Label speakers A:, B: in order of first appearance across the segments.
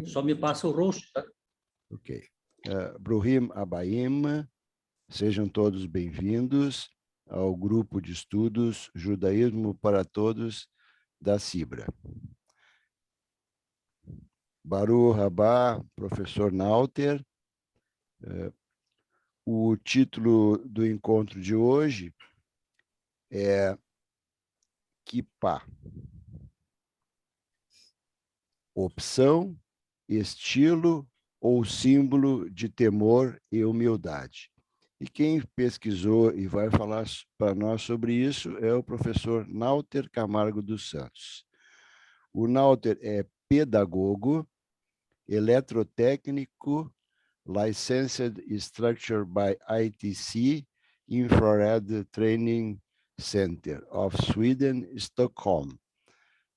A: Só me passa o rosto, tá?
B: Ok. Bruhim Abaim, sejam todos bem-vindos ao grupo de estudos Judaísmo para Todos da CIBRA. Baruch Rabá, professor Nauter. O título do encontro de hoje é Kippá. Opção, estilo ou símbolo de temor e humildade. E quem pesquisou e vai falar para nós sobre isso é o professor Nauter Camargo dos Santos. O Nauter é pedagogo, eletrotécnico, Licensed Instructor by ITC, Infrared Training Center of Sweden, Stockholm,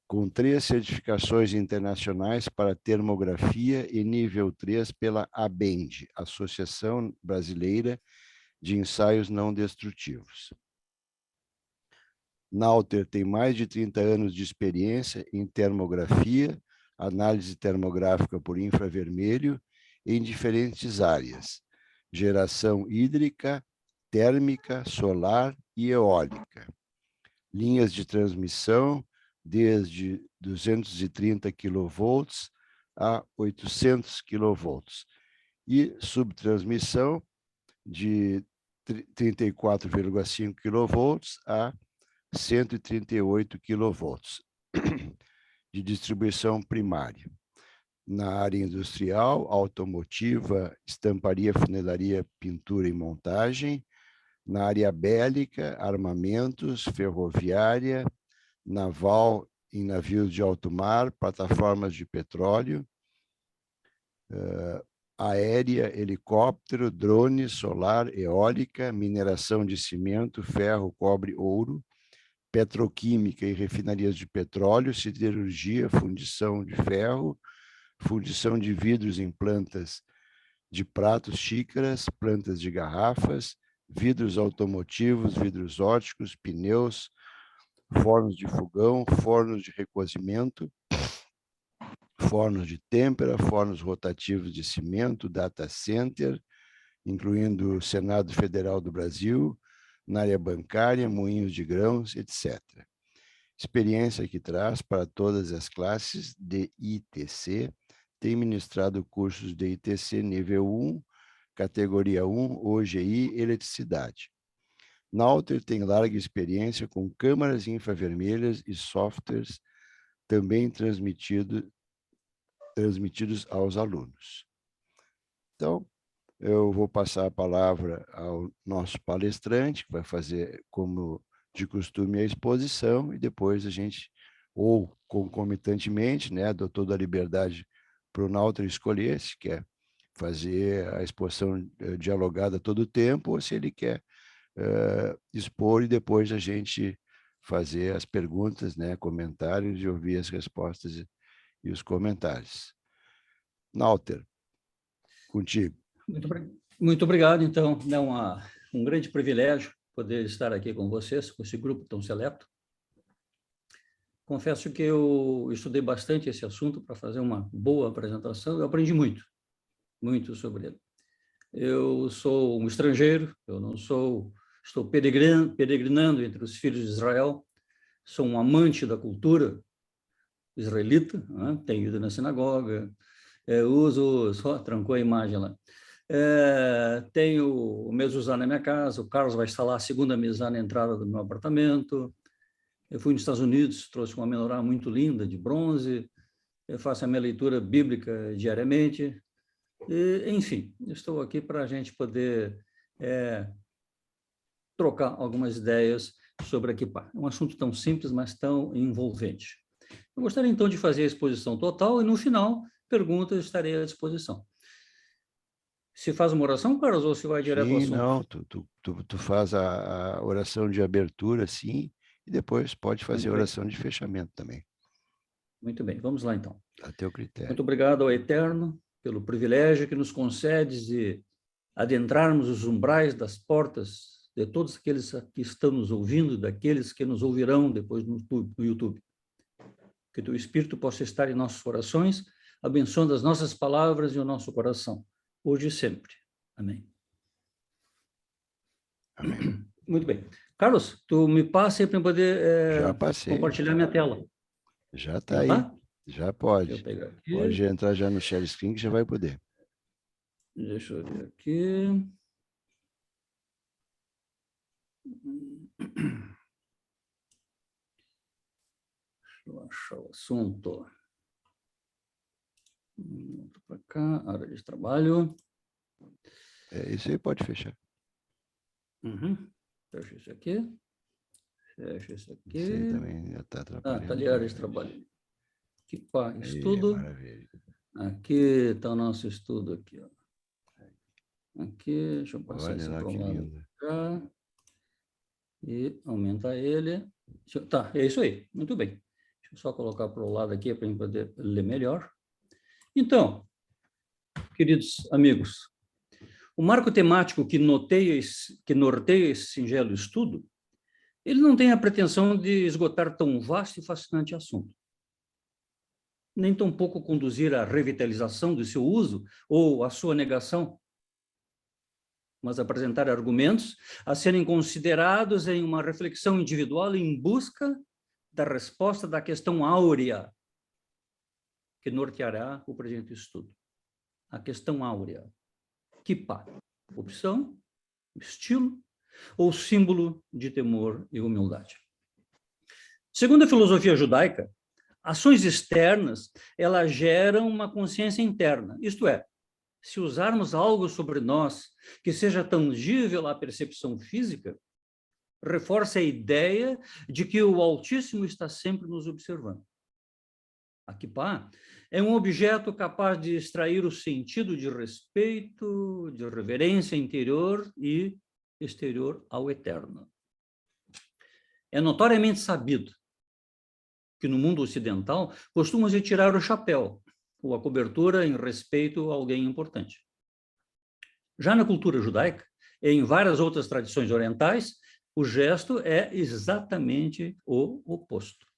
B: com 3 certificações internacionais para termografia e nível 3 pela ABEND, Associação Brasileira de Ensaios Não Destrutivos. Nauter tem mais de 30 anos de experiência em termografia, análise termográfica por infravermelho, em diferentes áreas: geração hídrica, térmica, solar e eólica. Linhas de transmissão desde 230 kV a 800 kV e subtransmissão de 34,5 kV a 138 kV de distribuição primária. Na área industrial, automotiva, estamparia, funilaria, pintura e montagem. Na área bélica, armamentos, ferroviária, naval em navios de alto mar, plataformas de petróleo, aérea, helicóptero, drone, solar, eólica, mineração de cimento, ferro, cobre, ouro, petroquímica e refinarias de petróleo, siderurgia, fundição de ferro, fundição de vidros em plantas de pratos, xícaras, plantas de garrafas, vidros automotivos, vidros óticos, pneus, fornos de fogão, fornos de recozimento, fornos de têmpera, fornos rotativos de cimento, data center, incluindo o Senado Federal do Brasil, na área bancária, moinhos de grãos, etc. Experiência que traz para todas as classes de ITC, tem ministrado cursos de ITC nível 1, categoria 1, OGI, eletricidade. Nauter tem larga experiência com câmaras infravermelhas e softwares também transmitidos aos alunos. Então, eu vou passar a palavra ao nosso palestrante, que vai fazer, como de costume, a exposição, e depois a gente, ou concomitantemente, né, dou toda a liberdade para o Nauter escolher se quer fazer a exposição dialogada todo o tempo, ou se ele quer expor e depois a gente fazer as perguntas, né, comentários e ouvir as respostas e os comentários. Nauter, contigo.
A: Muito obrigado, então. É um grande privilégio poder estar aqui com vocês, com esse grupo tão seleto. Confesso que eu estudei bastante esse assunto para fazer uma boa apresentação. Eu aprendi muito sobre ele. Eu sou um estrangeiro, estou peregrinando entre os filhos de Israel, sou um amante da cultura israelita, né? Tenho ido na sinagoga, trancou a imagem lá. Tenho o mezuzá na minha casa, o Carlos vai instalar a segunda mezuzá na entrada do meu apartamento. Eu fui nos Estados Unidos, trouxe uma menorá muito linda, de bronze, eu faço a minha leitura bíblica diariamente. E, enfim, estou aqui para a gente poder trocar algumas ideias sobre a Kippá. É um assunto tão simples, mas tão envolvente. Eu gostaria, então, de fazer a exposição total e, no final, perguntas, estarei à disposição. Se faz uma oração, Carlos, ou se vai direto ao assunto?
B: Não, tu faz a oração de abertura, sim, e depois pode fazer a oração de fechamento também.
A: Muito bem, vamos lá, então.
B: A teu critério.
A: Muito obrigado ao Eterno pelo privilégio que nos concede de adentrarmos os umbrais das portas de todos aqueles que estão nos ouvindo, daqueles que nos ouvirão depois no YouTube. Que teu Espírito possa estar em nossos corações abençoando as nossas palavras e o nosso coração, hoje e sempre. Amém.
B: Amém.
A: Muito bem. Carlos, tu me passa aí para eu poder
B: Já passei.
A: compartilhar minha tela.
B: Já está
A: Já
B: aí.
A: tá?
B: Já
A: Deixa
B: pode.
A: eu pegar aqui.
B: Pode entrar já no share screen que já vai poder.
A: Deixa eu ver aqui. Deixa eu achar o assunto. Para cá, área de trabalho.
B: Isso aí pode fechar.
A: Fecha isso aqui. Fecha isso aqui.
B: Isso aí também já está atrapalhando.
A: Tá ali a área de trabalho. Aqui, pá, estudo.
B: Maravilha.
A: Aqui está o nosso estudo aqui, ó. Aqui, deixa eu passar esse para o lado cá. E aumentar ele. Tá, é isso aí. Muito bem. Deixa eu só colocar para o lado aqui para eu poder ler melhor. Então, queridos amigos, o marco temático que norteia esse singelo estudo, ele não tem a pretensão de esgotar tão vasto e fascinante assunto, nem tampouco conduzir à revitalização do seu uso ou à sua negação, mas apresentar argumentos a serem considerados em uma reflexão individual em busca da resposta da questão áurea que norteará o presente estudo. A questão áurea. Kippah, opção, estilo ou símbolo de temor e humildade. Segundo a filosofia judaica, ações externas, elas geram uma consciência interna, isto é, se usarmos algo sobre nós que seja tangível à percepção física, reforça a ideia de que o Altíssimo está sempre nos observando. A Kippah é um objeto capaz de extrair o sentido de respeito, de reverência interior e exterior ao eterno. É notoriamente sabido que no mundo ocidental costuma-se tirar o chapéu ou a cobertura em respeito a alguém importante. Já na cultura judaica, e em várias outras tradições orientais, o gesto é exatamente o oposto.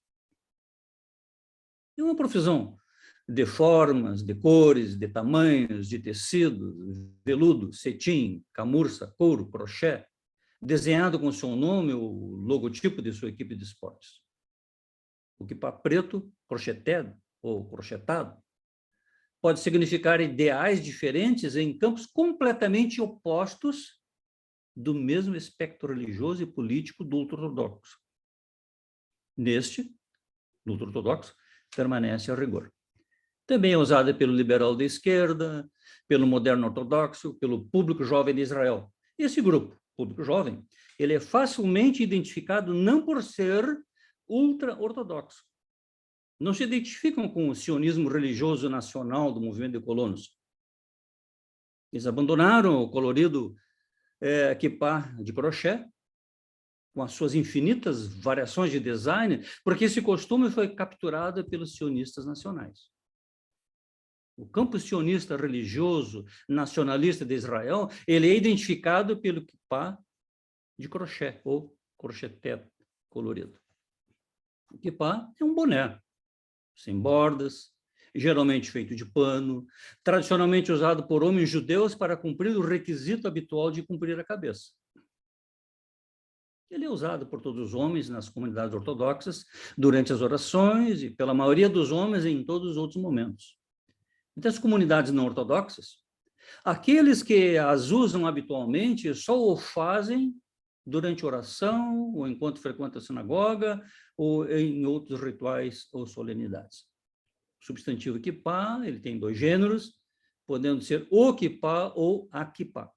A: É uma profusão de formas, de cores, de tamanhos, de tecidos, veludo, cetim, camurça, couro, crochê, desenhado com seu nome, o logotipo de sua equipe de esportes. O kippah preto, crochetado ou crochetado, pode significar ideais diferentes em campos completamente opostos do mesmo espectro religioso e político do ultra-ortodoxo. Neste, do ultra-ortodoxo, permanece a rigor. Também é usada pelo liberal da esquerda, pelo moderno ortodoxo, pelo público jovem de Israel. Esse grupo, público jovem, ele é facilmente identificado não por ser ultra-ortodoxo. Não se identificam com o sionismo religioso nacional do movimento de colonos. Eles abandonaram o colorido kippah de crochê, com as suas infinitas variações de design, porque esse costume foi capturado pelos sionistas nacionais. O campo sionista religioso nacionalista de Israel, ele é identificado pelo kippah de crochê, ou crocheté colorido. O kippah é um boné, sem bordas, geralmente feito de pano, tradicionalmente usado por homens judeus para cumprir o requisito habitual de cobrir a cabeça. Ele é usado por todos os homens nas comunidades ortodoxas durante as orações e pela maioria dos homens em todos os outros momentos. Então, as comunidades não ortodoxas, aqueles que as usam habitualmente só o fazem durante oração, ou enquanto frequentam a sinagoga, ou em outros rituais ou solenidades. O substantivo kippah, ele tem dois gêneros, podendo ser o kippah ou a kippah.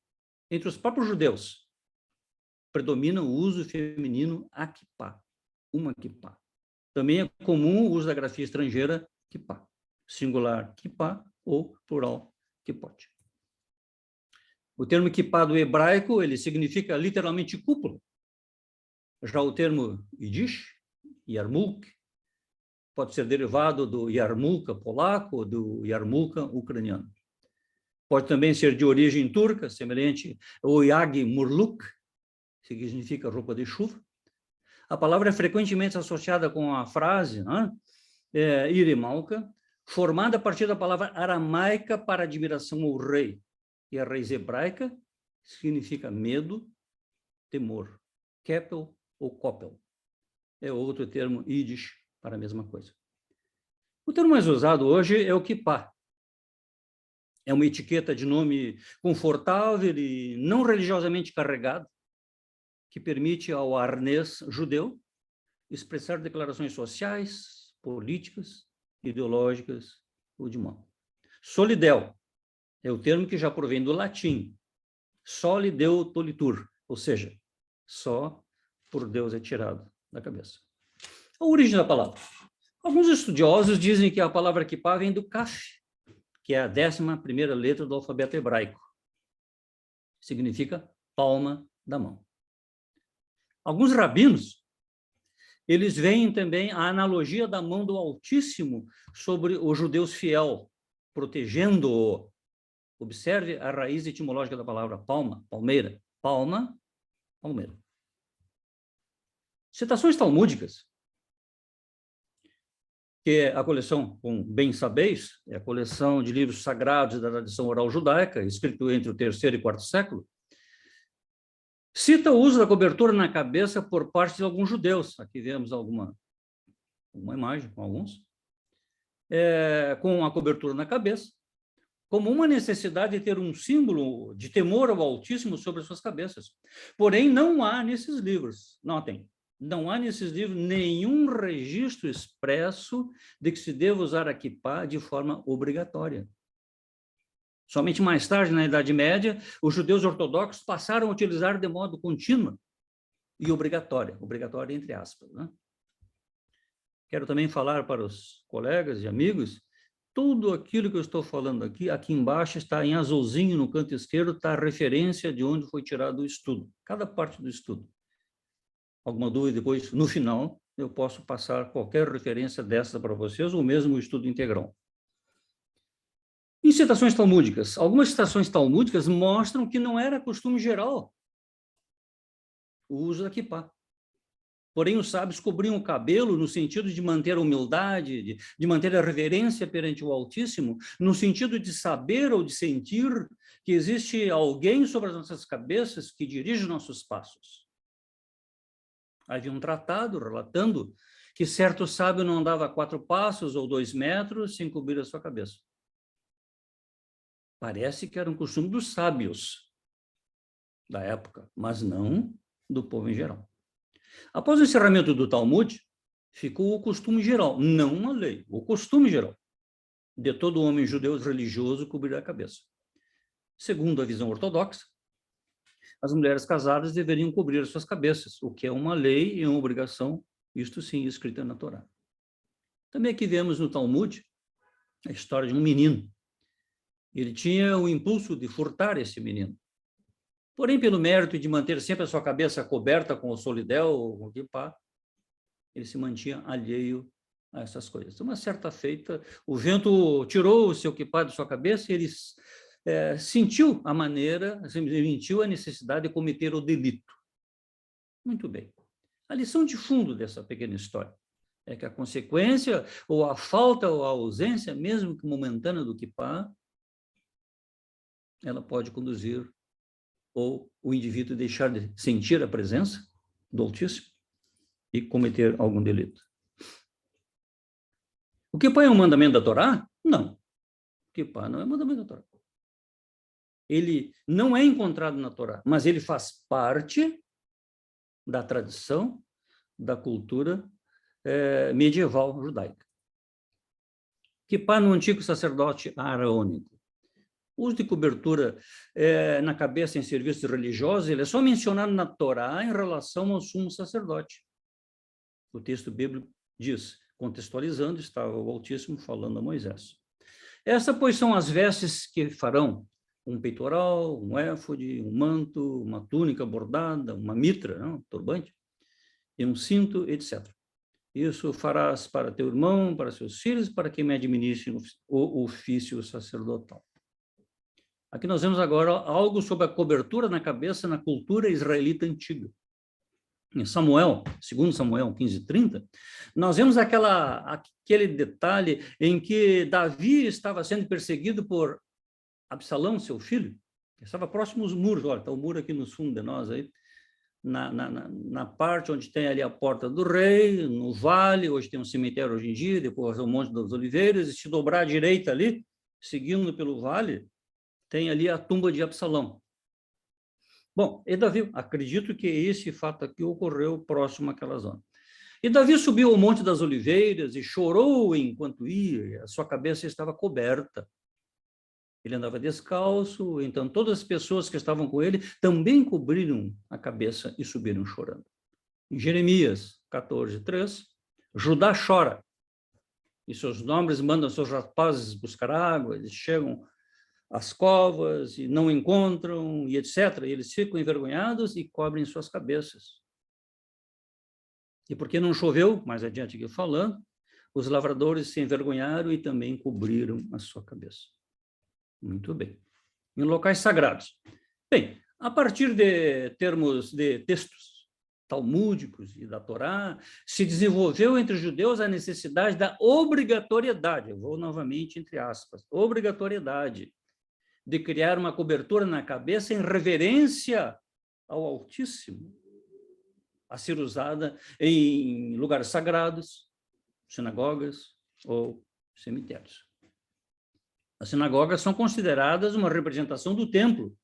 A: Entre os próprios judeus, predomina o uso feminino a kippah, uma kippah. Também é comum o uso da grafia estrangeira kippah, singular kippah ou plural kippot. O termo kippah do hebraico, ele significa literalmente cúpula. Já o termo Yiddish, yarmulke, pode ser derivado do yarmulka polaco ou do yarmulka ucraniano. Pode também ser de origem turca, semelhante ao yag murluk, que significa roupa de chuva. A palavra é frequentemente associada com a frase, irimalka, formada a partir da palavra aramaica para admiração ao rei. E a raiz hebraica significa medo, temor. Keppel ou Koppel. É outro termo Yiddish para a mesma coisa. O termo mais usado hoje é o kippah. É uma etiqueta de nome confortável e não religiosamente carregado, que permite ao arnês judeu expressar declarações sociais, políticas, ideológicas ou de modo. Solidel é o termo que já provém do latim, soli deo tolitur, ou seja, só por Deus é tirado da cabeça. A origem da palavra. Alguns estudiosos dizem que a palavra kippah vem do kaf, que é a 11ª letra do alfabeto hebraico. Significa palma da mão. Alguns rabinos, eles veem também a analogia da mão do Altíssimo sobre os judeus fiel, protegendo-o. Observe a raiz etimológica da palavra palma, palmeira. Palma, palmeira. Citações talmúdicas, que é a coleção, como bem sabeis, é a coleção de livros sagrados da tradição oral judaica, escrito entre o 3º e 4º século, cita o uso da cobertura na cabeça por parte de alguns judeus. Aqui vemos uma imagem com alguns, com a cobertura na cabeça, como uma necessidade de ter um símbolo de temor ao Altíssimo sobre as suas cabeças. Porém, não há nesses livros, notem, não há nesses livros nenhum registro expresso de que se deva usar a kippah de forma obrigatória. Somente mais tarde, na Idade Média, os judeus ortodoxos passaram a utilizar de modo contínuo e obrigatória entre aspas, né? Quero também falar para os colegas e amigos, tudo aquilo que eu estou falando aqui embaixo está em azulzinho no canto esquerdo, está a referência de onde foi tirado o estudo, cada parte do estudo. Alguma dúvida depois, no final, eu posso passar qualquer referência dessa para vocês, ou mesmo o estudo integral. Em citações talmúdicas, algumas citações talmúdicas mostram que não era costume geral o uso da kippah. Porém, os sábios cobriam o cabelo no sentido de manter a humildade, de manter a reverência perante o Altíssimo, no sentido de saber ou de sentir que existe alguém sobre as nossas cabeças que dirige nossos passos. Havia um tratado relatando que certo sábio não andava 4 passos ou 2 metros sem cobrir a sua cabeça. Parece que era um costume dos sábios da época, mas não do povo em geral. Após o encerramento do Talmud, ficou o costume geral, não uma lei, o costume geral, de todo homem judeu religioso cobrir a cabeça. Segundo a visão ortodoxa, as mulheres casadas deveriam cobrir suas cabeças, o que é uma lei e uma obrigação, isto sim, escrita na Torá. Também aqui vemos no Talmud a história de um menino. Ele tinha o impulso de furtar esse menino. Porém, pelo mérito de manter sempre a sua cabeça coberta com o solidel ou com o kippah, ele se mantinha alheio a essas coisas. Uma certa feita, o vento tirou o seu kippah de sua cabeça e ele sentiu a necessidade de cometer o delito. Muito bem. A lição de fundo dessa pequena história é que a consequência, ou a falta ou a ausência, mesmo que momentânea do kippah, ela pode conduzir ou o indivíduo deixar de sentir a presença do Altíssimo e cometer algum delito. O kippah é um mandamento da Torá? Não. O kippah não é um mandamento da Torá. Ele não é encontrado na Torá, mas ele faz parte da tradição, da cultura medieval judaica. Kippah no antigo sacerdote araônico. O uso de cobertura na cabeça em serviços religiosos, ele é só mencionado na Torá em relação ao sumo sacerdote. O texto bíblico diz, contextualizando, estava o Altíssimo falando a Moisés. Essas, pois, são as vestes que farão um peitoral, um éfode, um manto, uma túnica bordada, uma mitra, um turbante, e um cinto, etc. Isso farás para teu irmão, para seus filhos, para quem me administre o ofício sacerdotal. Aqui nós vemos agora algo sobre a cobertura na cabeça na cultura israelita antiga. em Samuel, 2 Samuel 15:30, nós vemos aquele detalhe em que Davi estava sendo perseguido por Absalão, seu filho, que estava próximo aos muros. Olha, está o muro aqui no fundo de nós, aí, na parte onde tem ali a Porta do Rei, no vale, hoje tem um cemitério hoje em dia, depois o Monte das Oliveiras, e se dobrar à direita ali, seguindo pelo vale, tem ali a tumba de Absalão. Bom, e Davi, acredito que esse fato aqui ocorreu próximo àquela zona. E Davi subiu ao Monte das Oliveiras e chorou enquanto ia, e a sua cabeça estava coberta. Ele andava descalço, então todas as pessoas que estavam com ele também cobriram a cabeça e subiram chorando. Em Jeremias 14:3, Judá chora, e seus nomes mandam seus rapazes buscar água, eles chegam às covas e não encontram, e etc. E eles ficam envergonhados e cobrem suas cabeças. E porque não choveu, mais adiante aqui falando, os lavradores se envergonharam e também cobriram a sua cabeça. Muito bem. Em locais sagrados. Bem, a partir de termos de textos talmúdicos e da Torá, se desenvolveu entre os judeus a necessidade da obrigatoriedade, eu vou novamente entre aspas, obrigatoriedade de criar uma cobertura na cabeça em reverência ao Altíssimo, a ser usada em lugares sagrados, sinagogas ou cemitérios. As sinagogas são consideradas uma representação do templo,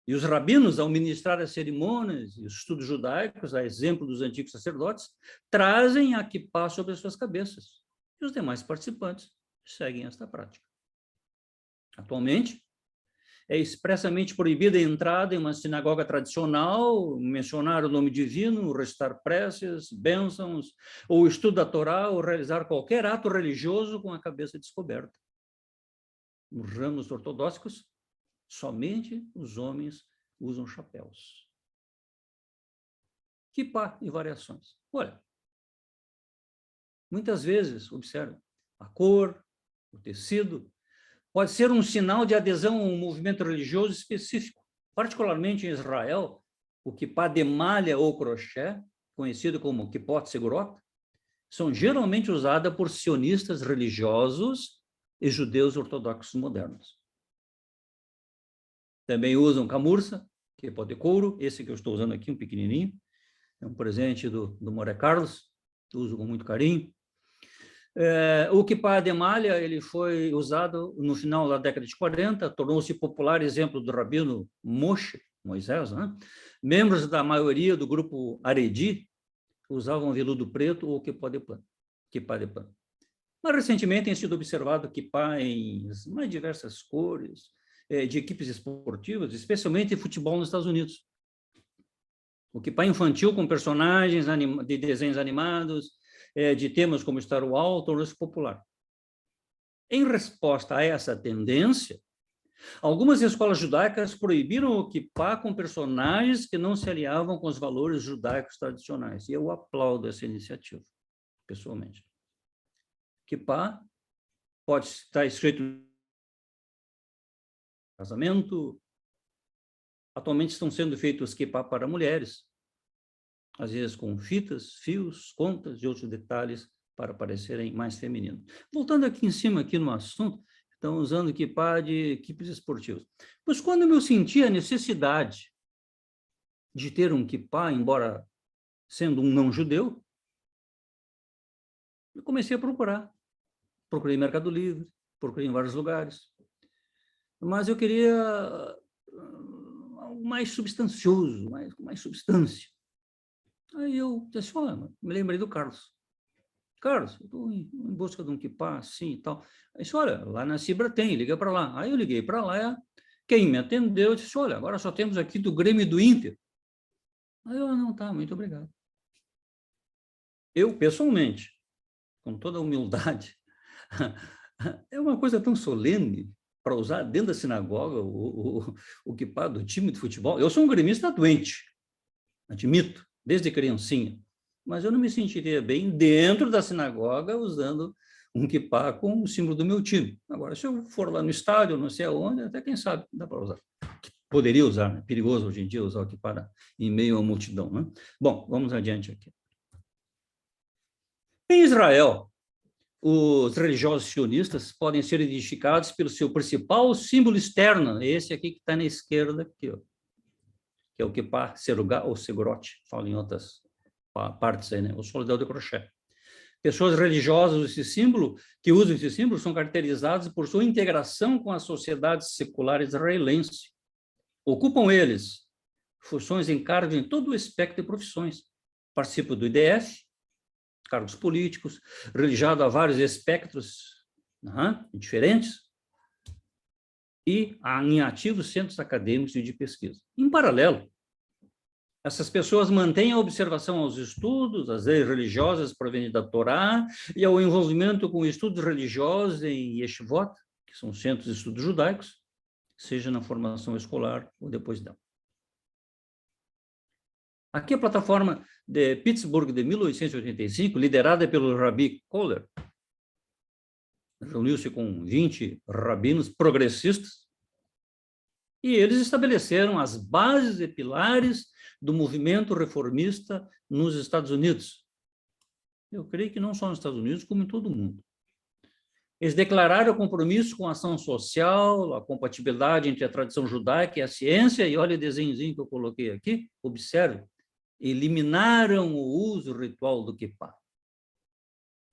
A: e os rabinos, ao ministrar as cerimônias e os estudos judaicos, a exemplo dos antigos sacerdotes, trazem a quipá sobre as suas cabeças, e os demais participantes seguem esta prática. Atualmente, é expressamente proibida a entrada em uma sinagoga tradicional, mencionar o nome divino, recitar preces, bênçãos, ou estudo da Torá, ou realizar qualquer ato religioso com a cabeça descoberta. Nos ramos ortodoxos, somente os homens usam chapéus. Quipá e variações. Olha, muitas vezes, observe, a cor, o tecido, pode ser um sinal de adesão a um movimento religioso específico. Particularmente em Israel, o quipá de malha ou crochê, conhecido como quipot segurot, são geralmente usadas por sionistas religiosos e judeus ortodoxos modernos. Também usam camurça, quipó de couro, esse que eu estou usando aqui, um pequenininho, é um presente do Moré Carlos, uso com muito carinho. O quipá de malha, ele foi usado no final da década de 40, tornou-se popular exemplo do rabino Moshe, Moisés, né? Membros da maioria do grupo Haredi usavam veludo preto ou quipá de pano. Mas recentemente tem sido observado quipá em mais diversas cores, de equipes esportivas, especialmente de futebol nos Estados Unidos. O quipá infantil com personagens de desenhos animados, de temas como Star Wars, tornou-se popular. Em resposta a essa tendência, algumas escolas judaicas proibiram o quipá com personagens que não se alinhavam com os valores judaicos tradicionais. E eu aplaudo essa iniciativa, pessoalmente. Quipá pode estar escrito casamento. Atualmente estão sendo feitos quipá para mulheres, às vezes com fitas, fios, contas e outros detalhes para parecerem mais femininos. Voltando aqui em cima, aqui no assunto, estão usando quipá de equipes esportivas. Pois quando eu senti a necessidade de ter um quipá, embora sendo um não-judeu, eu comecei a procurar. Procurei em Mercado Livre, procurei em vários lugares. Mas eu queria algo mais substancioso, mais substância. Aí eu disse, olha, me lembrei do Carlos. Carlos, eu estou em busca de um quipá, assim e tal. Aí disse, olha, lá na Cibra tem, liga para lá. Aí eu liguei para lá, quem me atendeu disse, olha, agora só temos aqui do Grêmio e do Inter. Aí eu, não, tá, muito obrigado. Eu, pessoalmente, com toda a humildade, é uma coisa tão solene para usar dentro da sinagoga o quipá do time de futebol. Eu sou um gremista doente, admito, desde criancinha, mas eu não me sentiria bem dentro da sinagoga usando um quipá com o símbolo do meu time. Agora, se eu for lá no estádio, não sei aonde, até quem sabe dá para usar. poderia usar, né? Perigoso hoje em dia usar o kippah em meio à multidão, né? Bom, vamos adiante aqui. Em Israel, os religiosos sionistas podem ser identificados pelo seu principal símbolo externo, esse aqui que está na esquerda, aqui, ó, que é o kippah serugá ou segurote, falo em outras partes aí, né? O soldado de crochê. Pessoas religiosas que usam esse símbolo são caracterizadas por sua integração com a sociedade secular israelense. Ocupam eles funções em cargos em todo o espectro de profissões. Participam do IDF, cargos políticos, religado a vários espectros diferentes, e em ativos centros acadêmicos e de pesquisa. Em paralelo, essas pessoas mantêm a observação aos estudos, às leis religiosas provenientes da Torá, e ao envolvimento com estudos religiosos em yeshivot, que são centros de estudos judaicos, seja na formação escolar ou depois dela. Aqui a plataforma de Pittsburgh de 1885, liderada pelo Rabbi Kohler, reuniu-se com 20 rabinos progressistas, e eles estabeleceram as bases e pilares do movimento reformista nos Estados Unidos. Eu creio que não só nos Estados Unidos, como em todo o mundo. Eles declararam o compromisso com a ação social, a compatibilidade entre a tradição judaica e a ciência, e olha o desenhozinho que eu coloquei aqui, observe, eliminaram o uso ritual do kippah.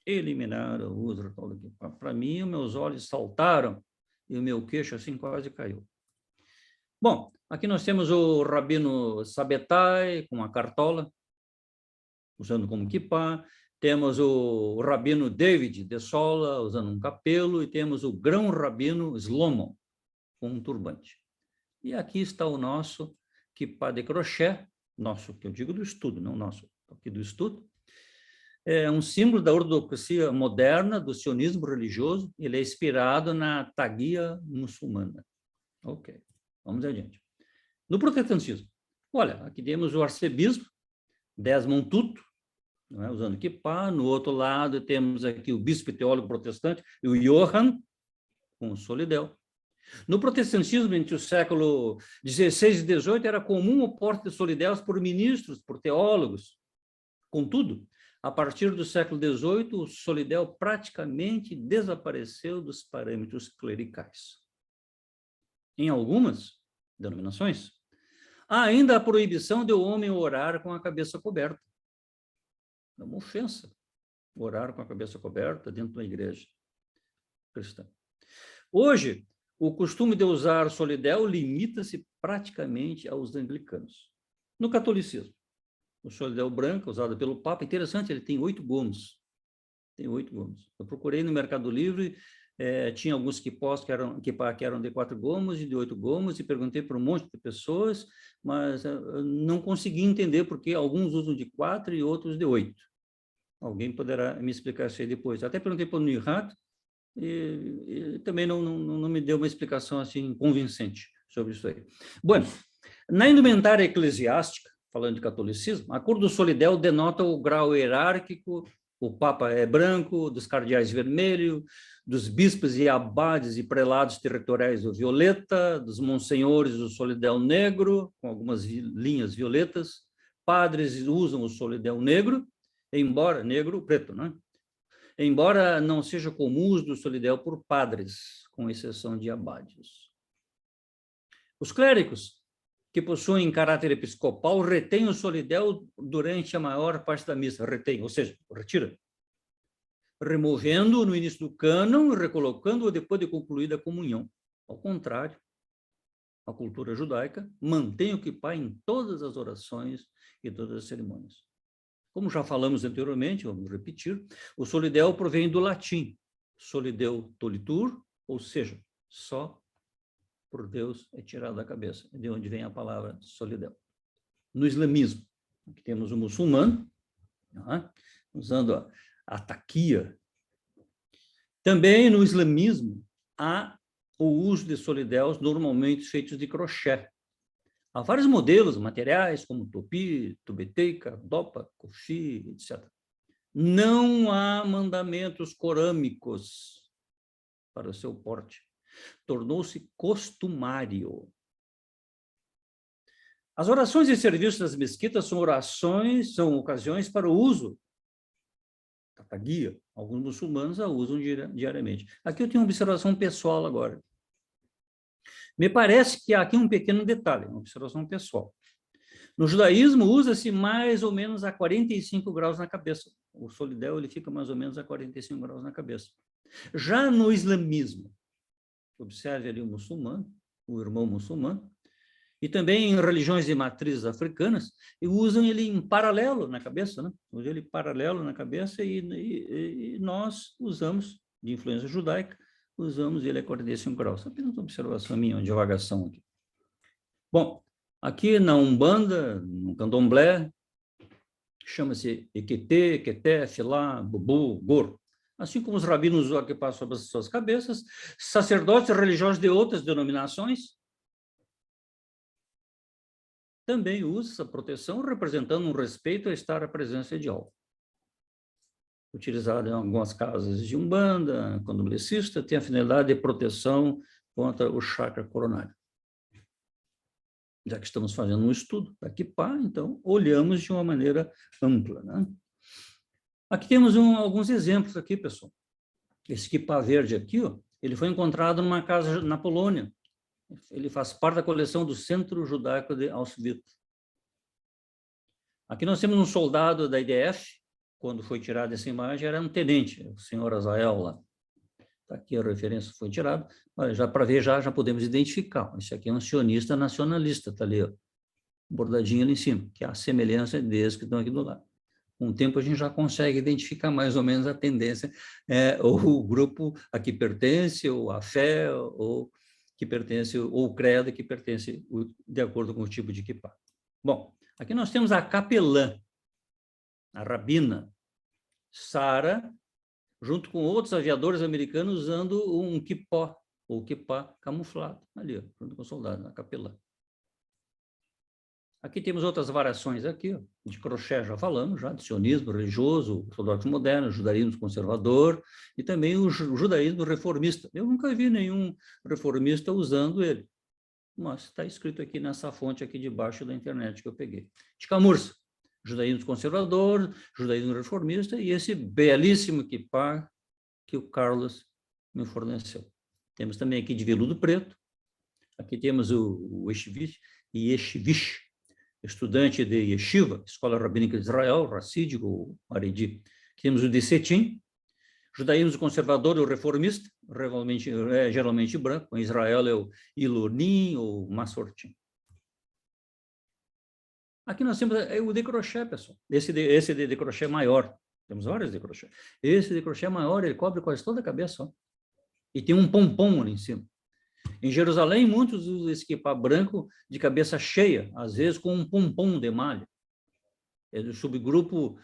A: Eliminaram o uso ritual do kippah. Para mim, os meus olhos saltaram e o meu queixo assim quase caiu. Bom, aqui nós temos o Rabino Sabetai com a cartola, usando como kippah. Temos o Rabino David de Sola, usando um capelo, e temos o Grão Rabino Shlomo, com um turbante. E aqui está o nosso kippah de crochê, nosso, que eu digo do estudo, não nosso, aqui do estudo. É um símbolo da ortodoxia moderna, do sionismo religioso. Ele é inspirado na taguia muçulmana. Ok, vamos adiante. No protestantismo, olha, aqui temos o arcebispo Desmond Tutu, não é, usando kippah. No outro lado temos aqui o bispo e teólogo protestante, o Johann, com o solidel. No protestantismo, entre o século XVI e XVIII, era comum o porte de solidéus por ministros, por teólogos. Contudo, a partir do século XVIII, o solidéu praticamente desapareceu dos parâmetros clericais. Em algumas denominações, há ainda a proibição de o homem orar com a cabeça coberta. É uma ofensa orar com a cabeça coberta dentro da igreja cristã. Hoje, o costume de usar solidéu limita-se praticamente aos anglicanos. No catolicismo, o solidéu branco, usado pelo Papa, interessante, ele tem 8 gomos. Tem 8 gomos. Eu procurei no Mercado Livre, tinha alguns quipós que eram de 4 gomos e de 8 gomos, e perguntei para um monte de pessoas, mas não consegui entender porque alguns usam de 4 e outros de 8. Alguém poderá me explicar isso aí depois. Até perguntei para o Nihat, e também não me deu uma explicação assim convincente sobre isso aí. Bom, na indumentária eclesiástica, falando de catolicismo, a cor do solidéu denota o grau hierárquico. O Papa é branco, dos cardeais vermelho, dos bispos e abades e prelados territoriais o violeta, dos monsenhores o solidéu negro, com algumas linhas violetas. Padres usam o solidéu negro, embora negro, preto, né? Embora não seja comum o uso do solidéu por padres, com exceção de abades. Os clérigos, que possuem caráter episcopal, retêm o solidéu durante a maior parte da missa, retém, ou seja, retira, removendo-o no início do cânon e recolocando-o depois de concluída a comunhão. Ao contrário, a cultura judaica mantém o kippah em todas as orações e todas as cerimônias. Como já falamos anteriormente, vamos repetir, o solidéu provém do latim, solideu tolitur, ou seja, só por Deus é tirado da cabeça, de onde vem a palavra solidéu. No islamismo, aqui temos o muçulmano, usando a taquia. Também no islamismo há o uso de solidéus normalmente feitos de crochê. Há vários modelos materiais, como topi, tubeteika, dopa, kofi, etc. Não há mandamentos corâmicos para o seu porte. Tornou-se costumário. As orações e serviços das mesquitas são ocasiões para o uso da taguia. Alguns muçulmanos a usam diariamente. Aqui eu tenho uma observação pessoal agora. Me parece que há aqui um pequeno detalhe, uma observação pessoal. No judaísmo, usa-se mais ou menos a 45 graus na cabeça. O solidel ele fica mais ou menos a 45 graus na cabeça. Já no islamismo, observe ali o muçulmano, o irmão muçulmano, e também em religiões de matrizes africanas, e usam ele em paralelo na cabeça, né? Usam ele paralelo na cabeça e nós usamos, de influência judaica, usamos ele a 45 graus. Apenas uma observação minha, uma divagação aqui. Bom, aqui na Umbanda, no Candomblé, chama-se Equetê, Equeté, Filá, Bubu, Gor. Assim como os rabinos usam aqui passam sobre as suas cabeças, sacerdotes religiosos de outras denominações também usam essa proteção, representando um respeito a estar à presença de algo. Utilizado em algumas casas de Umbanda, candomblessista, tem a finalidade de proteção contra o chakra coronário. Já que estamos fazendo um estudo da Kippá, então, olhamos de uma maneira ampla, né? Aqui temos alguns exemplos aqui, pessoal. Esse Kippá verde aqui, ó, ele foi encontrado numa casa na Polônia. Ele faz parte da coleção do Centro Judaico de Auschwitz. Aqui nós temos um soldado da IDF, quando foi tirada essa imagem, era um tenente, o senhor Azael lá. Tá aqui a referência foi tirada, mas já para ver, já podemos identificar. Esse aqui é um sionista nacionalista, está ali, ó, bordadinho ali em cima, que é a semelhança desses que estão aqui do lado. Com o tempo a gente já consegue identificar mais ou menos a tendência, ou o grupo a que pertence, ou a fé, ou que pertence, ou o credo que pertence de acordo com o tipo de kippá. Bom, aqui nós temos a capelã, a rabina Sara, junto com outros aviadores americanos usando um kippó, ou kippá camuflado, ali, ó, junto com o soldado, a capelã. Aqui temos outras variações aqui, ó, de crochê já falamos, de sionismo religioso, ortodoxo moderno, judaísmo conservador e também o judaísmo reformista. Eu nunca vi nenhum reformista usando ele, mas está escrito aqui nessa fonte aqui debaixo da internet que eu peguei. De Camurça, judaísmo conservador, judaísmo reformista e esse belíssimo kippá que o Carlos me forneceu. Temos também aqui de veludo preto, aqui temos o Yeshivish, estudante de Yeshiva, Escola Rabínica de Israel, racídico, Haredi. Temos o de Cetim, judaísmo conservador ou reformista, geralmente branco, em Israel é o Ilonim ou Massortim. Aqui nós temos o de crochê, pessoal. Esse de crochê maior. Temos vários de crochê. Esse de crochê maior, ele cobre quase toda a cabeça. Ó. E tem um pompom ali em cima. Em Jerusalém, muitos usam esse kippá branco de cabeça cheia, às vezes com um pompom de malha. É do subgrupo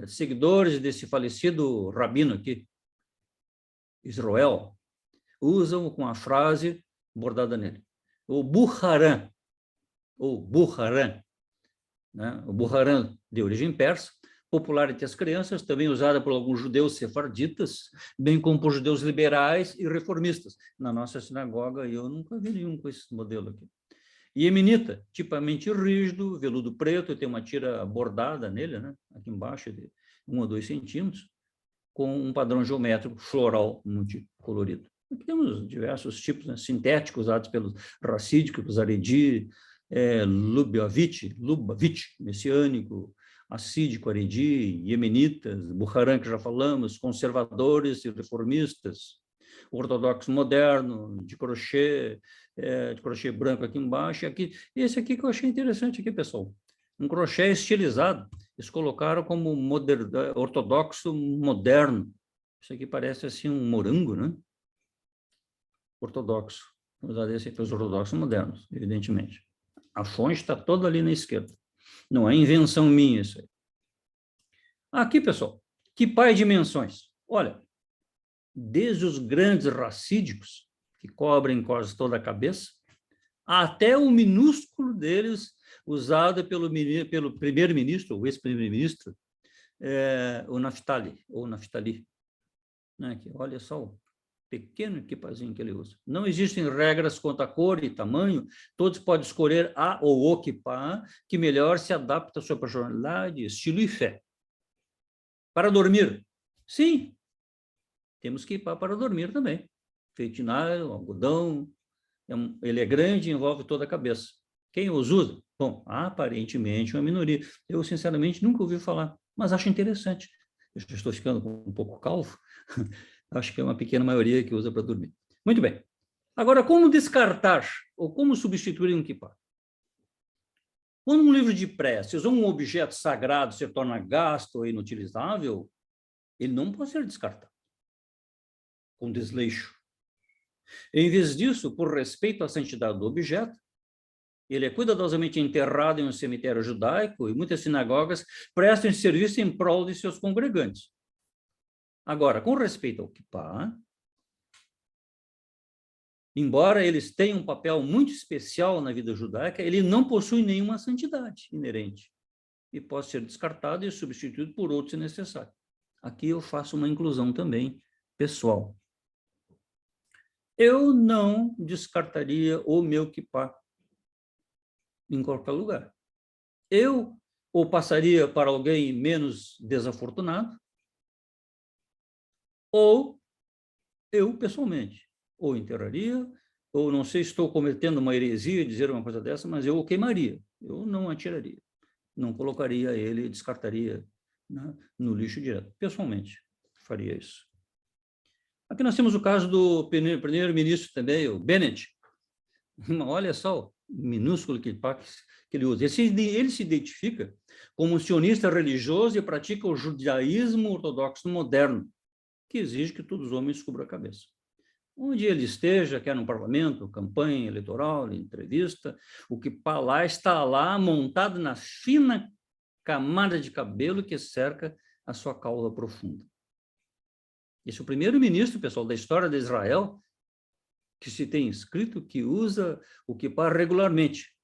A: seguidores desse falecido rabino aqui, Israel, usam com a frase bordada nele. O Buharan, né? O Buharan de origem persa, popular entre as crianças, também usada por alguns judeus sefarditas, bem como por judeus liberais e reformistas. Na nossa sinagoga, eu nunca vi nenhum com esse modelo aqui. Iemenita, tipicamente rígido, veludo preto, tem uma tira bordada nele, né? Aqui embaixo, de 1 a 2 centímetros, com um padrão geométrico floral multicolorido. Aqui temos diversos tipos, né, sintéticos usados pelos racídicos, Haredi, Lubavitch, messiânico, assídico, Haredi, iemenitas, Buharan, que já falamos, conservadores e reformistas, ortodoxo moderno, de crochê branco aqui embaixo, e aqui, esse aqui que eu achei interessante aqui, pessoal, um crochê estilizado, eles colocaram como ortodoxo moderno, isso aqui parece assim um morango, né? Ortodoxo, vou usar esse para os ortodoxos modernos, evidentemente. A fonte está toda ali na esquerda. Não é invenção minha isso aí. Aqui, pessoal, kippá e dimensões. Olha, desde os grandes racídicos, que cobrem quase toda a cabeça, até o minúsculo deles, usado pelo primeiro-ministro, ou ex-primeiro-ministro, o Naftali, ou Naftali. Aqui, olha só pequeno equipazinho que ele usa. Não existem regras quanto a cor e tamanho, todos podem escolher a ou o kippah que melhor se adapta à sua personalidade, estilo e fé. Para dormir, sim, temos kippah para dormir também. Feito de nylon, algodão, ele é grande e envolve toda a cabeça. Quem os usa? Bom, aparentemente uma minoria. Eu, sinceramente, nunca ouvi falar, mas acho interessante. Eu já estou ficando um pouco calvo, acho que é uma pequena maioria que usa para dormir. Muito bem. Agora, como descartar ou como substituir um kippah? Quando um livro de preces ou um objeto sagrado se torna gasto ou inutilizável, ele não pode ser descartado com desleixo. Em vez disso, por respeito à santidade do objeto, ele é cuidadosamente enterrado em um cemitério judaico e muitas sinagogas prestam serviço em prol de seus congregantes. Agora, com respeito ao kippah, embora eles tenham um papel muito especial na vida judaica, ele não possui nenhuma santidade inerente e pode ser descartado e substituído por outro se necessário. Aqui eu faço uma inclusão também pessoal. Eu não descartaria o meu kippah em qualquer lugar. Eu ou passaria para alguém menos desafortunado, ou eu, pessoalmente, ou enterraria, ou não sei se estou cometendo uma heresia dizer uma coisa dessa, mas eu o queimaria, eu não atiraria, não colocaria ele, descartaria, né, no lixo direto. Pessoalmente, faria isso. Aqui nós temos o caso do primeiro-ministro também, o Bennett. Olha só o minúsculo que ele usa. Ele se identifica como um sionista religioso e pratica o judaísmo ortodoxo moderno, que exige que todos os homens cubram a cabeça. Onde ele esteja, quer no parlamento, campanha eleitoral, entrevista, o kippah lá está lá montado na fina camada de cabelo que cerca a sua cauda profunda. Esse é o primeiro-ministro, pessoal, da história de Israel, que se tem escrito que usa o kippah regularmente.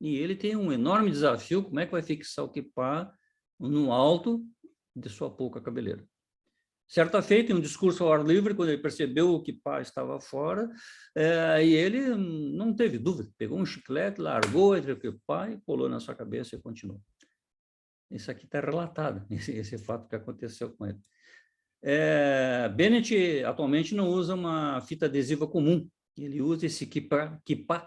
A: E ele tem um enorme desafio, como é que vai fixar o kippah no alto de sua pouca cabeleira. Certa feita, em um discurso ao ar livre, quando ele percebeu o kippah estava fora, e ele não teve dúvida, pegou um chiclete, largou entre o kippah e colou na sua cabeça e continuou. Isso aqui está relatado, esse fato que aconteceu com ele. Bennett atualmente não usa uma fita adesiva comum, ele usa esse kippah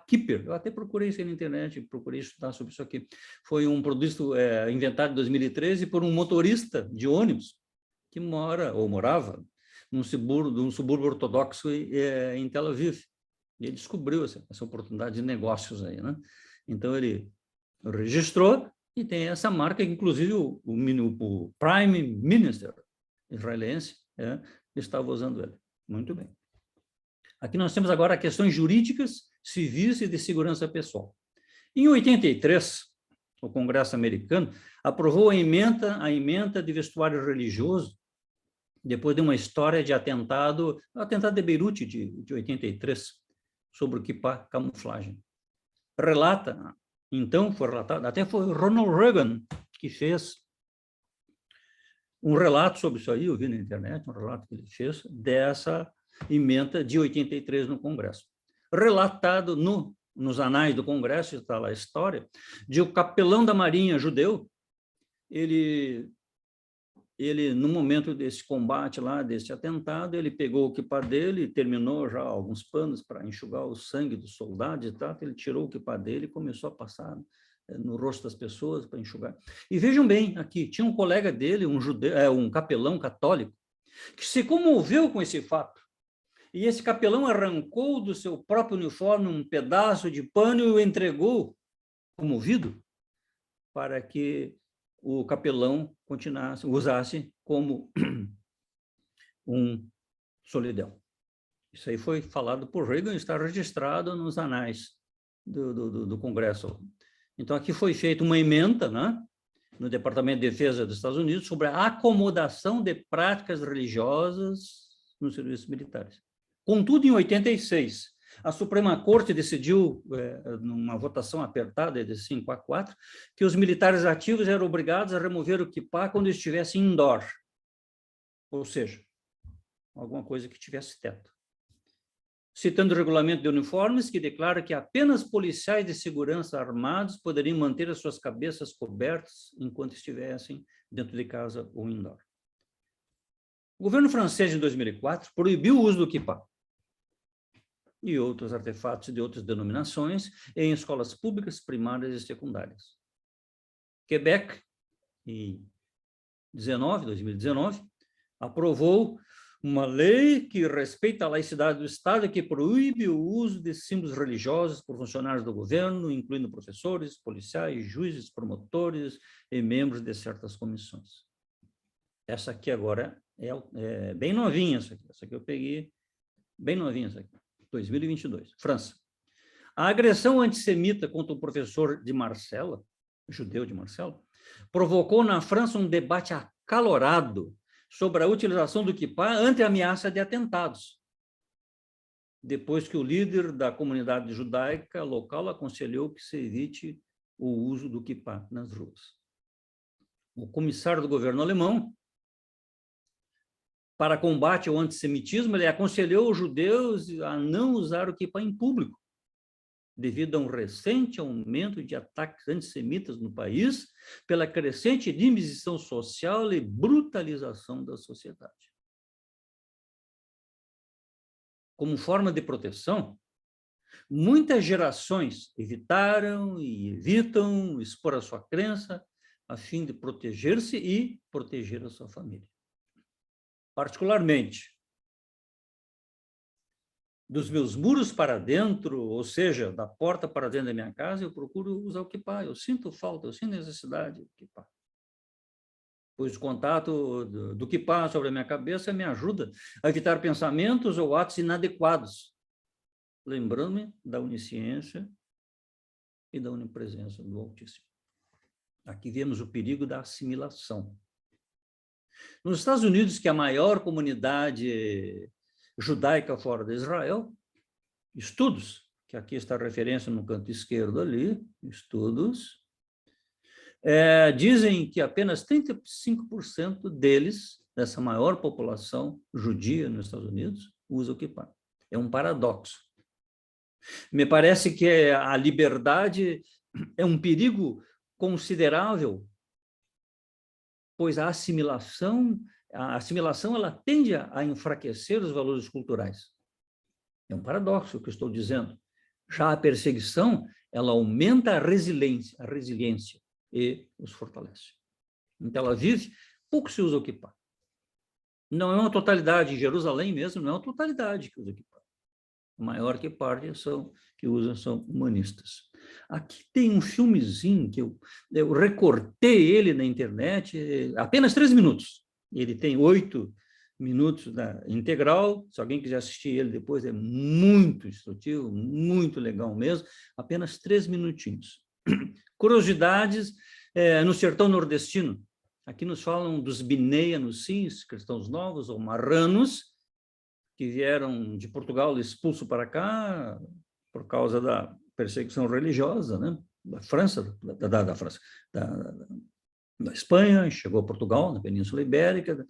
A: keeper. Eu até procurei isso na internet, procurei estudar sobre isso aqui. Foi um produto inventado em 2013 por um motorista de ônibus que morava num subúrbio ortodoxo em Tel Aviv. E ele descobriu essa oportunidade de negócios aí, né? Então ele registrou e tem essa marca, inclusive o Prime Minister israelense estava usando ele. Muito bem. Aqui nós temos agora questões jurídicas, civis e de segurança pessoal. Em 83, o Congresso americano aprovou a emenda de vestuário religioso, depois de uma história de atentado de Beirute de 83, sobre o kippah camuflagem. Foi relatado, até foi o Ronald Reagan que fez um relato sobre isso aí, eu vi na internet, um relato que ele fez dessa emenda de 83 no Congresso. Relatado nos anais do Congresso, está lá a história, de o capelão da Marinha judeu, ele, no momento desse combate lá, desse atentado, ele pegou o kippah dele, terminou já alguns panos para enxugar o sangue dos soldados e tal, ele tirou o kippah dele e começou a passar no rosto das pessoas para enxugar. E vejam bem, aqui, tinha um colega dele, um capelão católico, que se comoveu com esse fato. E esse capelão arrancou do seu próprio uniforme um pedaço de pano e o entregou, comovido, para que o capelão usasse como um solidão. Isso aí foi falado por Reagan, está registrado nos anais do Congresso. Então, aqui foi feita uma emenda, né, no Departamento de Defesa dos Estados Unidos sobre a acomodação de práticas religiosas nos serviços militares. Contudo, em 86, a Suprema Corte decidiu, numa votação apertada de 5-4, que os militares ativos eram obrigados a remover o kippah quando estivessem indoor, ou seja, alguma coisa que tivesse teto. citando o regulamento de uniformes, que declara que apenas policiais de segurança armados poderiam manter as suas cabeças cobertas enquanto estivessem dentro de casa ou indoor. O governo francês, em 2004, proibiu o uso do kippah e outros artefatos de outras denominações em escolas públicas, primárias e secundárias. Quebec, em 2019, aprovou uma lei que respeita a laicidade do Estado e que proíbe o uso de símbolos religiosos por funcionários do governo, incluindo professores, policiais, juízes, promotores e membros de certas comissões. Essa aqui agora é bem novinha, essa aqui eu peguei bem novinha, essa aqui, 2022, França. A agressão antissemita contra o professor de Marcella, judeu de Marcella, provocou na França um debate acalorado sobre a utilização do kippah ante a ameaça de atentados, depois que o líder da comunidade judaica local aconselhou que se evite o uso do kippah nas ruas. O comissário do governo alemão, para combate ao antissemitismo, ele aconselhou os judeus a não usar o kippah em público, devido a um recente aumento de ataques antissemitas no país, pela crescente diminuição social e brutalização da sociedade. Como forma de proteção, muitas gerações evitaram e evitam expor a sua crença a fim de proteger-se e proteger a sua família. Particularmente, dos meus muros para dentro, ou seja, da porta para dentro da minha casa, eu procuro usar o kippah. Eu sinto falta, eu sinto necessidade do kippah. Pois o contato do kippah sobre a minha cabeça me ajuda a evitar pensamentos ou atos inadequados, lembrando-me da onisciência e da onipresença do Altíssimo. Aqui vemos o perigo da assimilação. Nos Estados Unidos, que é a maior comunidade judaica fora de Israel, estudos, que aqui está a referência no canto esquerdo ali, estudos, dizem que apenas 35% deles, dessa maior população judia nos Estados Unidos, usa o kippah. É um paradoxo. Me parece que a liberdade é um perigo considerável, pois a assimilação ela tende a enfraquecer os valores culturais. É um paradoxo o que eu estou dizendo. Já a perseguição, ela aumenta a resiliência e os fortalece. Então, ela vive, pouco se usa o kippah. Não é uma totalidade, em Jerusalém mesmo, não é uma totalidade que usa o kippah. A maior parte que usam são humanistas. Aqui tem um filmezinho que eu recortei ele na internet, apenas 3 minutos. Ele tem 8 minutos da integral. Se alguém quiser assistir ele depois, é muito instrutivo, muito legal mesmo. Apenas 3 minutinhos. Curiosidades no sertão nordestino. Aqui nos falam dos Bnei Anusins, cristãos novos ou marranos, que vieram de Portugal expulso para cá por causa da perseguição religiosa, né? Da França, da Espanha, chegou a Portugal, na Península Ibérica,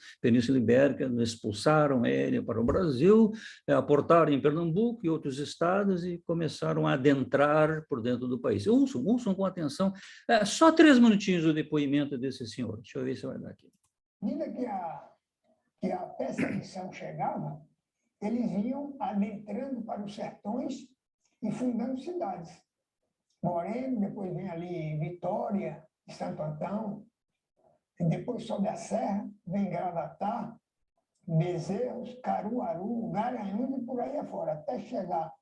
A: expulsaram ele para o Brasil, aportaram em Pernambuco e outros estados e começaram a adentrar por dentro do país. Ouçam com atenção, só 3 minutinhos o depoimento desse senhor. Deixa eu ver se vai dar aqui.
C: Ainda que a perseguição chegava, eles iam adentrando para os sertões e fundando cidades. Moreno, depois vem ali Vitória, Santo Antão, e depois sobe a serra, vem Gravatá, Bezerros, Caruaru, Garanhuns e por aí afora, até chegar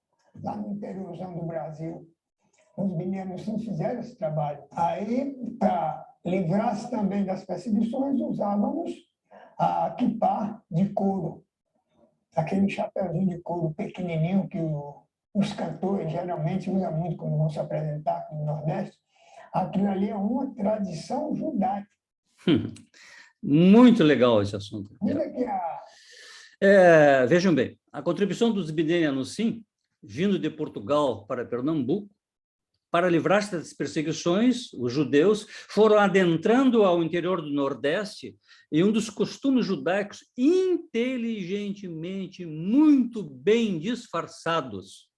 C: lá no interiorzão do Brasil. Os mineiros fizeram esse trabalho. Aí, para livrar-se também das perseguições, usávamos a kippah de couro, aquele chapeuzinho de couro pequenininho que os cantores geralmente usam muito quando vão se apresentar no Nordeste. Aquilo ali é uma tradição judaica.
A: Muito legal esse assunto.
C: Que
A: vejam bem, a contribuição dos Bnei Anussim, vindo de Portugal para Pernambuco, Para livrar-se das perseguições, os judeus foram adentrando ao interior do Nordeste e um dos costumes judaicos inteligentemente, muito bem disfarçados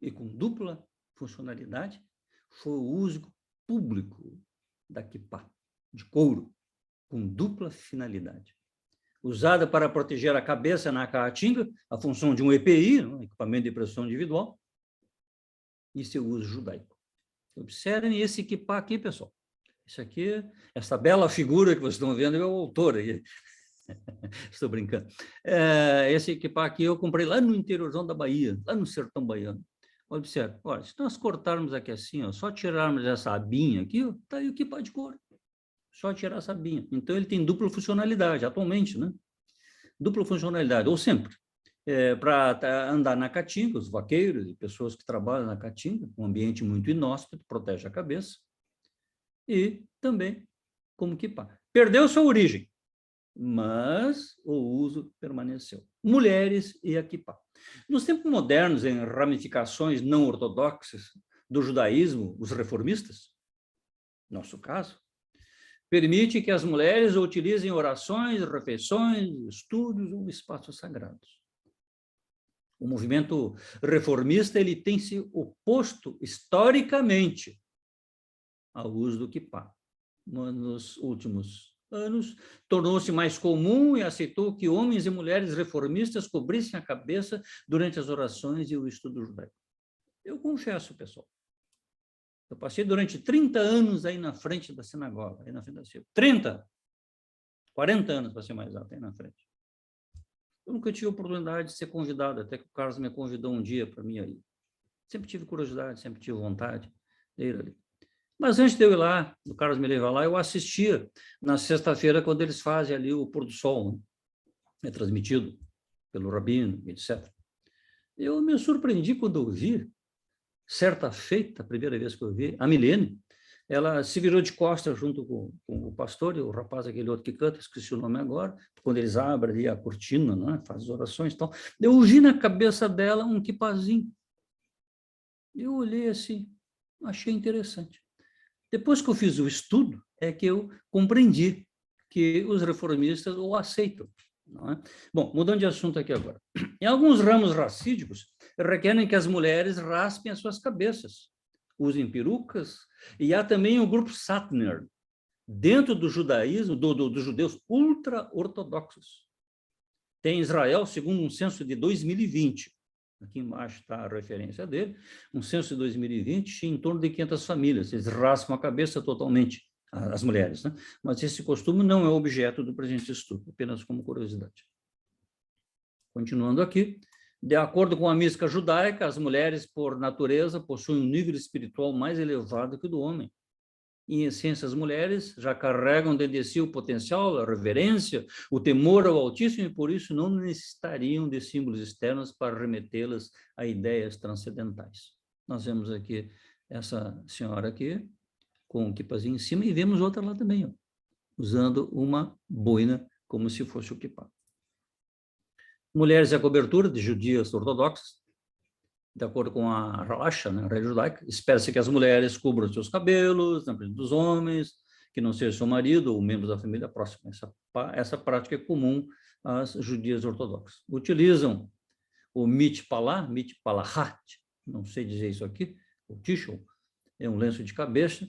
A: e com dupla funcionalidade foi o uso público da quipá, de couro, com dupla finalidade. Usada para proteger a cabeça na caatinga, a função de um EPI, um equipamento de proteção individual, e seu uso judaico. Observem esse quipá aqui, pessoal. Isso aqui, essa bela figura que vocês estão vendo, é o autor aí. Estou brincando. Esse quipá aqui eu comprei lá no interiorzão da Bahia, lá no sertão baiano. Observe, olha, se nós cortarmos aqui assim, ó, só tirarmos essa abinha aqui, está aí o quipá de couro. Só tirar essa abinha. Então, ele tem dupla funcionalidade, atualmente, né? Dupla funcionalidade, ou sempre. Para andar na caatinga, os vaqueiros e pessoas que trabalham na caatinga, um ambiente muito inóspito, protege a cabeça, e também como quipá. Perdeu sua origem, mas o uso permaneceu. Mulheres e a quipá. Nos tempos modernos, em ramificações não ortodoxas do judaísmo, os reformistas, nosso caso, permite que as mulheres utilizem orações, refeições, estudos ou espaços sagrados. O movimento reformista ele tem se oposto historicamente ao uso do quipá. Nos últimos anos, tornou-se mais comum e aceitou que homens e mulheres reformistas cobrissem a cabeça durante as orações e o estudo judaico. Eu confesso, pessoal, eu passei durante 30 anos aí na frente da sinagoga, aí na frente da CIP. 30, 40 anos, para ser mais alto, aí na frente. Eu nunca tive a oportunidade de ser convidado, até que o Carlos me convidou um dia para mim aí. Sempre tive curiosidade, sempre tive vontade de ir ali. Mas antes de eu ir lá, o Carlos me levar lá, eu assistia na sexta-feira, quando eles fazem ali o pôr do sol, né? É transmitido pelo rabino, etc. Eu me surpreendi quando eu vi, certa feita, a primeira vez que eu vi, a Milene, ela se virou de costas junto com o pastor e o rapaz, aquele outro que canta, esqueci o nome agora, quando eles abrem ali a cortina, né, fazem as orações e tal. Eu vi na cabeça dela um quipazinho. Eu olhei assim, achei interessante. Depois que eu fiz o estudo, é que eu compreendi que os reformistas o aceitam. Não é? Bom, mudando de assunto aqui agora. Em alguns ramos racídicos, requerem que as mulheres raspem as suas cabeças, usem perucas, e há também o grupo Satner, dentro do judaísmo, dos judeus ultra-ortodoxos. Tem Israel, segundo um censo de 2020, aqui embaixo está a referência dele, um censo de 2020, tinha em torno de 500 famílias, eles raspam a cabeça totalmente, as mulheres, né? Mas esse costume não é objeto do presente estudo, apenas como curiosidade. Continuando aqui, de acordo com a mística judaica, as mulheres, por natureza, possuem um nível espiritual mais elevado que o do homem. Em essência, as mulheres já carregam dentro de si o potencial, a reverência, o temor ao Altíssimo, e por isso não necessitariam de símbolos externos para remetê-las a ideias transcendentais. Nós vemos aqui essa senhora aqui, com o quipazinho em cima, e vemos outra lá também, ó, usando uma boina, como se fosse o quipá. Mulheres e a cobertura de judias ortodoxas, de acordo com a Ralasha, né, a regra judaica, espera-se que as mulheres cubram seus cabelos na presença dos homens, que não seja seu marido ou membros da família próxima. Essa prática é comum às judias ortodoxas. Utilizam o mitpalahat, não sei dizer isso aqui, o tishul, é um lenço de cabeça.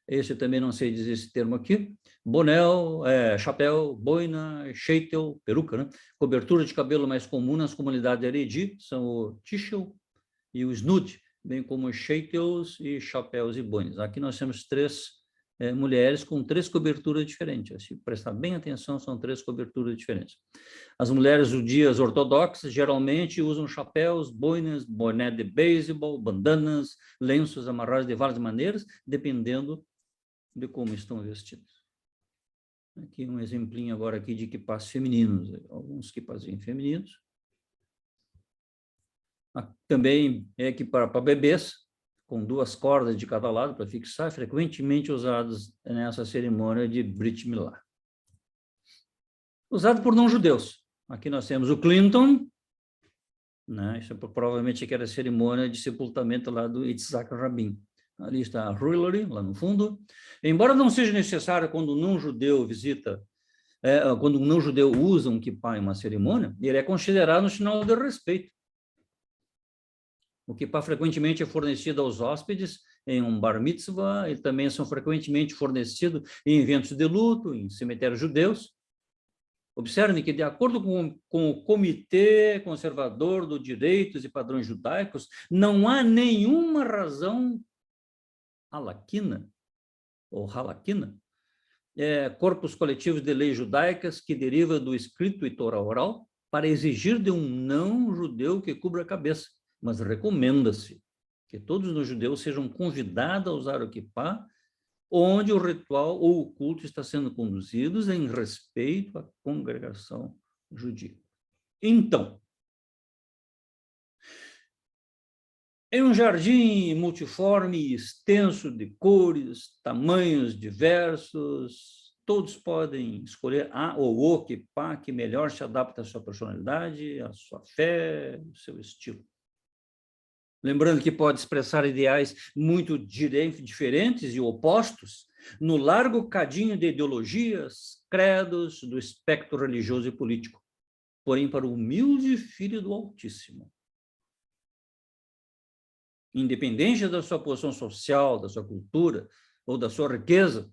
A: Esse também não sei dizer esse termo aqui. Bonel, chapéu, boina, sheitel, peruca, né? Cobertura de cabelo mais comum nas comunidades de Haredi são o tishul e o snud, bem como os sheitels e chapéus e boinas. Aqui nós temos três mulheres com três coberturas diferentes. Se prestar bem atenção, são três coberturas diferentes. As mulheres judias ortodoxas geralmente usam chapéus, boinas, boné de beisebol, bandanas, lenços amarrados de várias maneiras, dependendo de como estão vestidos. Aqui um exemplinho agora aqui de quipás femininos, alguns quipazinhos femininos. Também é equipar para bebês, com 2 cordas de cada lado para fixar, frequentemente usados nessa cerimônia de Brit Milá. Usado por não-judeus. Aqui nós temos o Clinton, né? Isso provavelmente que era a cerimônia de sepultamento lá do Yitzhak Rabin. Ali está a Hillary, lá no fundo. Embora não seja necessário quando um não-judeu visita, quando um não-judeu usa um kippah em uma cerimônia, ele é considerado um sinal de respeito. O kippah frequentemente é fornecido aos hóspedes em um bar mitzvah, e também são frequentemente fornecidos em eventos de luto, em cemitérios judeus. Observe que, de acordo com o Comitê Conservador dos Direitos e Padrões Judaicos, não há nenhuma razão halaquina, ou halaquina, corpos coletivos de leis judaicas que deriva do escrito e Torá oral, para exigir de um não-judeu que cubra a cabeça, mas recomenda-se que todos os judeus sejam convidados a usar o kippah, onde o ritual ou o culto está sendo conduzidos em respeito à congregação judia. Então, em um jardim multiforme e extenso de cores, tamanhos diversos, todos podem escolher a ou o kippah que melhor se adapta à sua personalidade, à sua fé, ao seu estilo. Lembrando que pode expressar ideais muito diferentes e opostos no largo cadinho de ideologias, credos do espectro religioso e político, porém para o humilde filho do Altíssimo. Independente da sua posição social, da sua cultura ou da sua riqueza,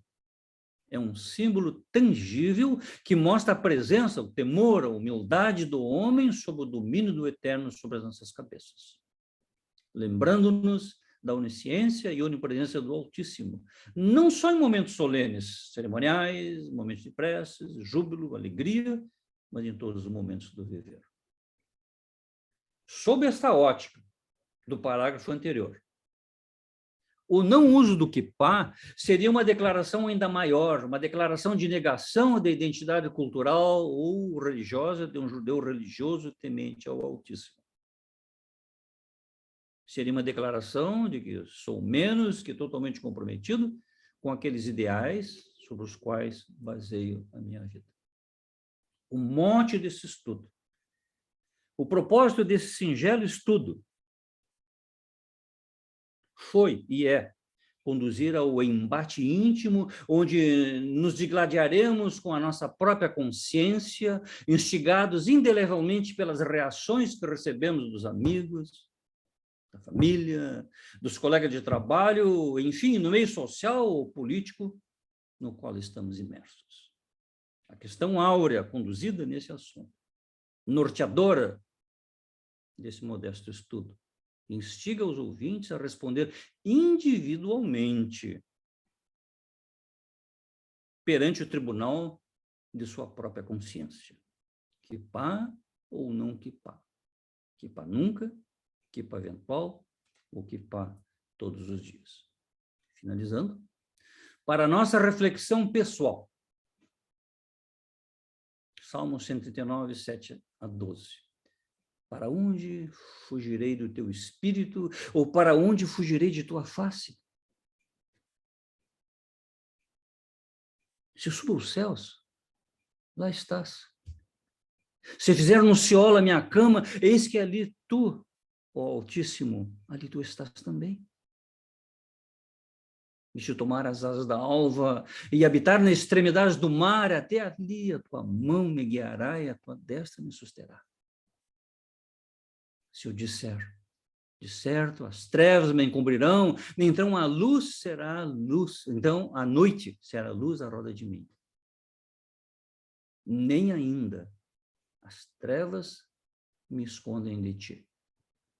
A: é um símbolo tangível que mostra a presença, o temor, a humildade do homem sob o domínio do Eterno sobre as nossas cabeças. Lembrando-nos da onisciência e onipresença do Altíssimo, não só em momentos solenes, cerimoniais, momentos de preces, júbilo, alegria, mas em todos os momentos do viver. Sob esta ótica do parágrafo anterior, o não uso do kippah seria uma declaração ainda maior, uma declaração de negação da identidade cultural ou religiosa de um judeu religioso temente ao Altíssimo. Seria uma declaração de que sou menos que totalmente comprometido com aqueles ideais sobre os quais baseio a minha vida. O mote desse estudo, o propósito desse singelo estudo foi e é conduzir ao embate íntimo, onde nos digladiaremos com a nossa própria consciência, instigados indelevelmente pelas reações que recebemos dos amigos, da família, dos colegas de trabalho, enfim, no meio social ou político no qual estamos imersos. A questão áurea conduzida nesse assunto, norteadora desse modesto estudo, instiga os ouvintes a responder individualmente perante o tribunal de sua própria consciência. Kippah ou não kippah? Kippah nunca, kippah eventual ou kippah todos os dias. Finalizando, para a nossa reflexão pessoal, Salmo 139, 7 a 12. Para onde fugirei do teu espírito, ou para onde fugirei de tua face? Se eu subo aos céus, lá estás. Se fizer no Seol a minha cama, eis que ali tu, ó Altíssimo, ali tu estás também. E se tomar as asas da alva e habitar na extremidade do mar, até ali a tua mão me guiará e a tua destra me susterá. Se eu disser, de certo, as trevas me encobrirão, então a luz será luz, então a noite será luz à roda de mim. Nem ainda as trevas me escondem de ti,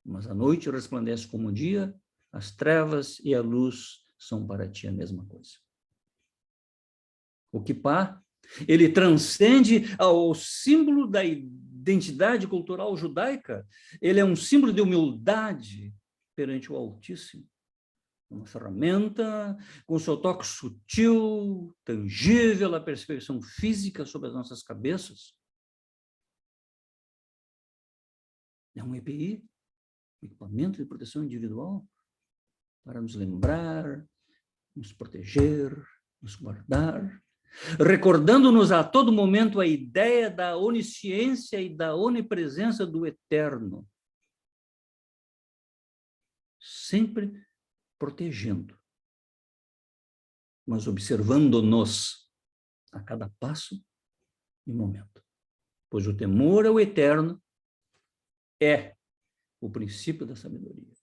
A: mas a noite resplandece como o dia, as trevas e a luz são para ti a mesma coisa. O kippah, ele transcende ao símbolo da identidade cultural judaica, ele é um símbolo de humildade perante o Altíssimo. Uma ferramenta com seu toque sutil, tangível, a percepção física sobre as nossas cabeças. É um EPI, equipamento de proteção individual, para nos lembrar, nos proteger, nos guardar, recordando-nos a todo momento a ideia da onisciência e da onipresença do Eterno, sempre protegendo, mas observando-nos a cada passo e momento. Pois o temor ao eterno é o princípio da sabedoria.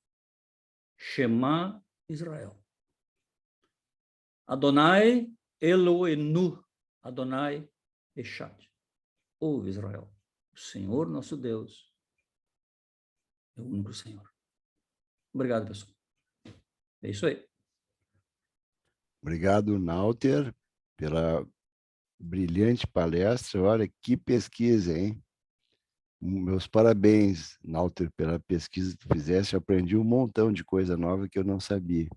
A: Shema Israel. Adonai Eloenu, Adonai Echad. Ouve, Israel, o Senhor nosso Deus é o único Senhor. Obrigado, pessoal. É isso aí.
B: Obrigado, Nauter, pela brilhante palestra. Olha, que pesquisa, hein? Meus parabéns, Nauter, pela pesquisa que tu fizeste. Eu aprendi um montão de coisa nova que eu não sabia.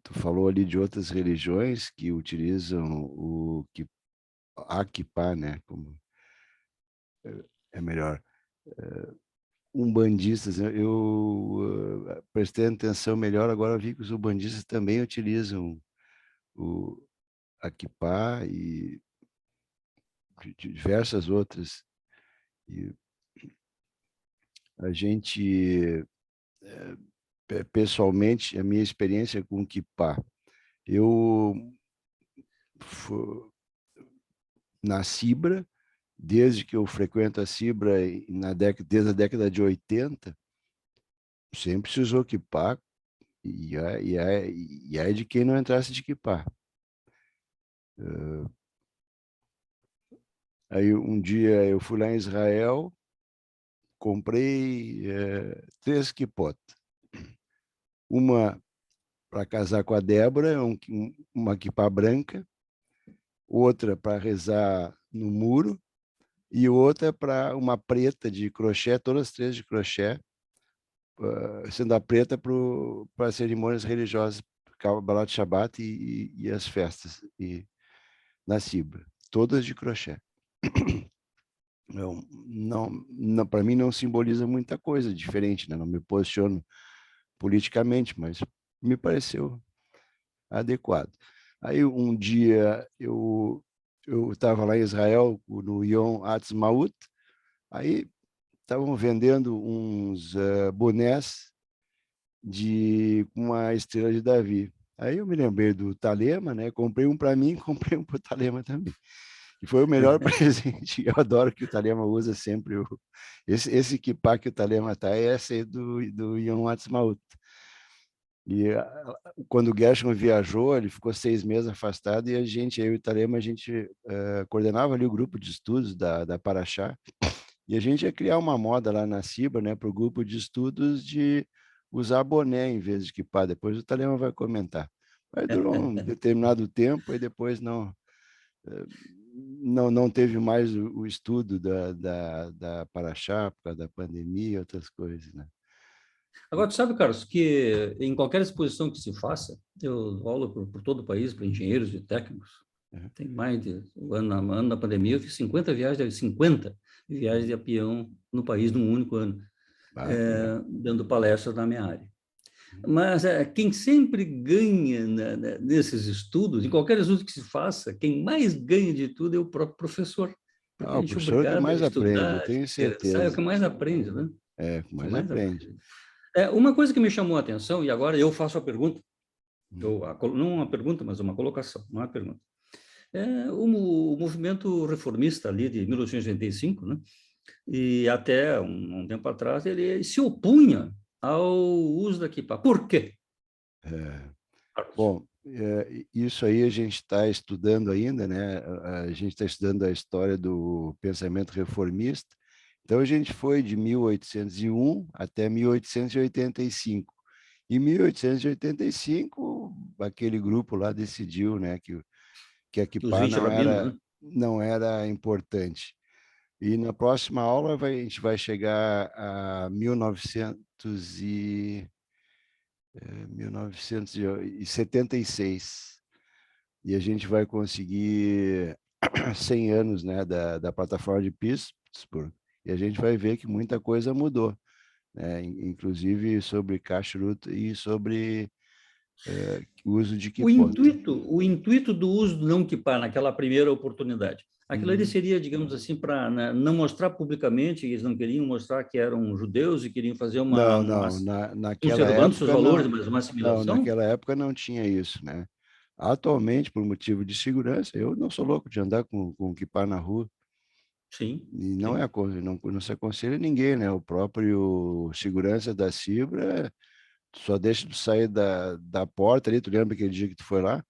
B: Tu falou ali de outras religiões que utilizam o Akipá, né? Como é melhor. Umbandistas, eu prestei atenção melhor, agora eu vi que os umbandistas também utilizam o Akipá e de diversas outras. E a gente, pessoalmente, a minha experiência com o Kipá, eu na Cibra, desde que eu frequento a Cibra desde a década de 80, sempre se usou Kipá e aí de quem não entrasse de Kipá. Aí um dia eu fui lá em Israel, comprei 3 quipot. Uma para casar com a Débora, uma quipá branca, outra para rezar no muro e outra para uma preta de crochê, todas as 3 de crochê, sendo a preta para cerimônias religiosas, Kabbalat Shabbat e as festas na Cibra, todas de crochê. Não, para mim não simboliza muita coisa diferente, né? Não me posiciono politicamente, mas me pareceu adequado. Aí um dia eu estava lá em Israel, no Yom Ha'atzmaut, aí estavam vendendo uns bonés de uma estrela de Davi. Aí eu me lembrei do Talema, né? Comprei um para mim, comprei um para o Talema também. E foi o melhor presente. Eu adoro que o Talema usa sempre. Esse kipá que o Talema tá, é esse aí do Yom Ha'atzmaut. E quando o Gershon viajou, ele ficou 6 meses afastado e eu e o Talema, a gente coordenava ali o grupo de estudos da Paraxá. E a gente ia criar uma moda lá na Cibra, né, para o grupo de estudos de usar boné em vez de kipá. Depois o Talema vai comentar. Aí durou um determinado tempo e depois não teve mais o estudo da Paraxá, por causa da pandemia e outras coisas, né?
A: Agora, tu sabe, Carlos, que em qualquer exposição que se faça, eu dou aula por todo o país para engenheiros e técnicos. Tem mais de o ano da pandemia, eu fiz 50 viagens de avião no país num único ano, dando palestras na minha área. Mas quem sempre ganha nesses estudos, em qualquer estudo que se faça, quem mais ganha de tudo é o próprio professor. Porque a
B: O
A: gente é
B: professor que
A: obrigado a
B: mais aprende, eu
A: estudar,
B: tenho
A: é o que
B: certeza.
A: mais aprende, né?
B: É, o que mais aprende.
A: Uma coisa que me chamou a atenção, e agora eu faço a pergunta, não uma pergunta, mas uma colocação, não é uma pergunta. O movimento reformista ali de 1885, né? E até um tempo atrás, ele se opunha ao uso da kippah. Por quê?
B: Bom, isso aí a gente está estudando ainda, né? A gente está estudando a história do pensamento reformista. Então, a gente foi de 1801 até 1885. Em 1885, aquele grupo lá decidiu, né, que a
A: Os
B: kippah
A: 20 rabinos, né?
B: não era importante. E na próxima aula a gente vai chegar a 1976 e a gente vai conseguir 100 anos, né, da plataforma de Pittsburgh, e a gente vai ver que muita coisa mudou, né, inclusive sobre kashrut e sobre o uso de
A: O
B: kippot.
A: intuito do uso do não kippah naquela primeira oportunidade. Aquilo ali seria, digamos assim, para, né, não mostrar publicamente, eles não queriam mostrar que eram judeus e queriam fazer
B: Não, não, naquela
A: conservando seus
B: época
A: valores,
B: não,
A: mas uma
B: não,
A: assimilação?
B: naquela época não tinha isso, né? Atualmente, por motivo de segurança, eu não sou louco de andar com kippah na rua.
A: Sim,
B: E não
A: sim,
B: não se aconselha ninguém, né? O próprio segurança da Cibra só deixa tu sair da porta ali, tu lembra aquele dia que tu foi lá?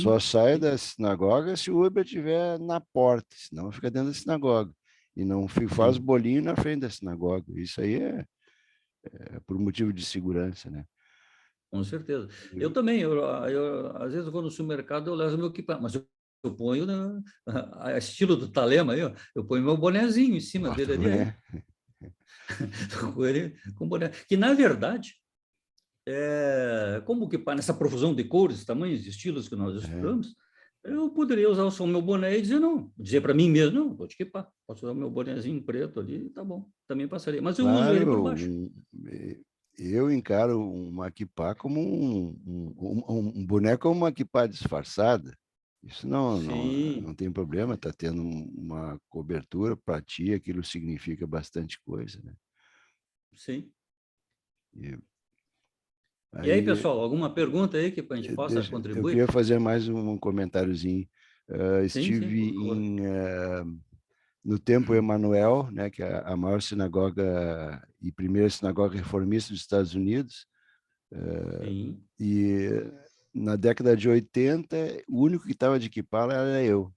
B: Só
A: sim,
B: sai
A: sim,
B: da sinagoga se o Uber estiver na porta, senão fica dentro da sinagoga. E não faz
A: sim,
B: bolinho na frente da sinagoga. Isso aí é por motivo de segurança, né?
A: com certeza. Eu também, às vezes, eu vou no supermercado, eu levo meu equipamento, mas eu ponho, a estilo do Talema aí, ó, eu ponho meu bonezinho em cima
B: Bota
A: dele
B: o
A: ali, aí,
B: boné.
A: com ele, com boné. Que, na verdade, como que nessa profusão de cores, tamanhos, estilos que nós
B: É.
A: estudamos, eu poderia usar só o meu boné e dizer não, dizer para mim mesmo, não, vou te equipar, posso usar o meu bonezinho preto ali, tá bom, também passaria, mas eu uso ele por
B: Claro,
A: baixo.
B: eu encaro uma kippah como um boneco como uma kippah disfarçada. Isso
A: Sim,
B: não tem problema, está tendo uma cobertura para ti, aquilo significa bastante coisa, né?
A: sim.
B: E
A: E aí,
B: aí
A: pessoal, alguma pergunta aí que a gente possa
B: eu
A: contribuir?
B: queria fazer mais um comentáriozinho.
A: Sim, sim, por
B: Estive
A: favor.
B: no Templo Emanuel, né, que é a maior sinagoga e primeira sinagoga reformista dos Estados Unidos,
A: Sim.
B: e na década de 80, o único que estava de equipar era eu.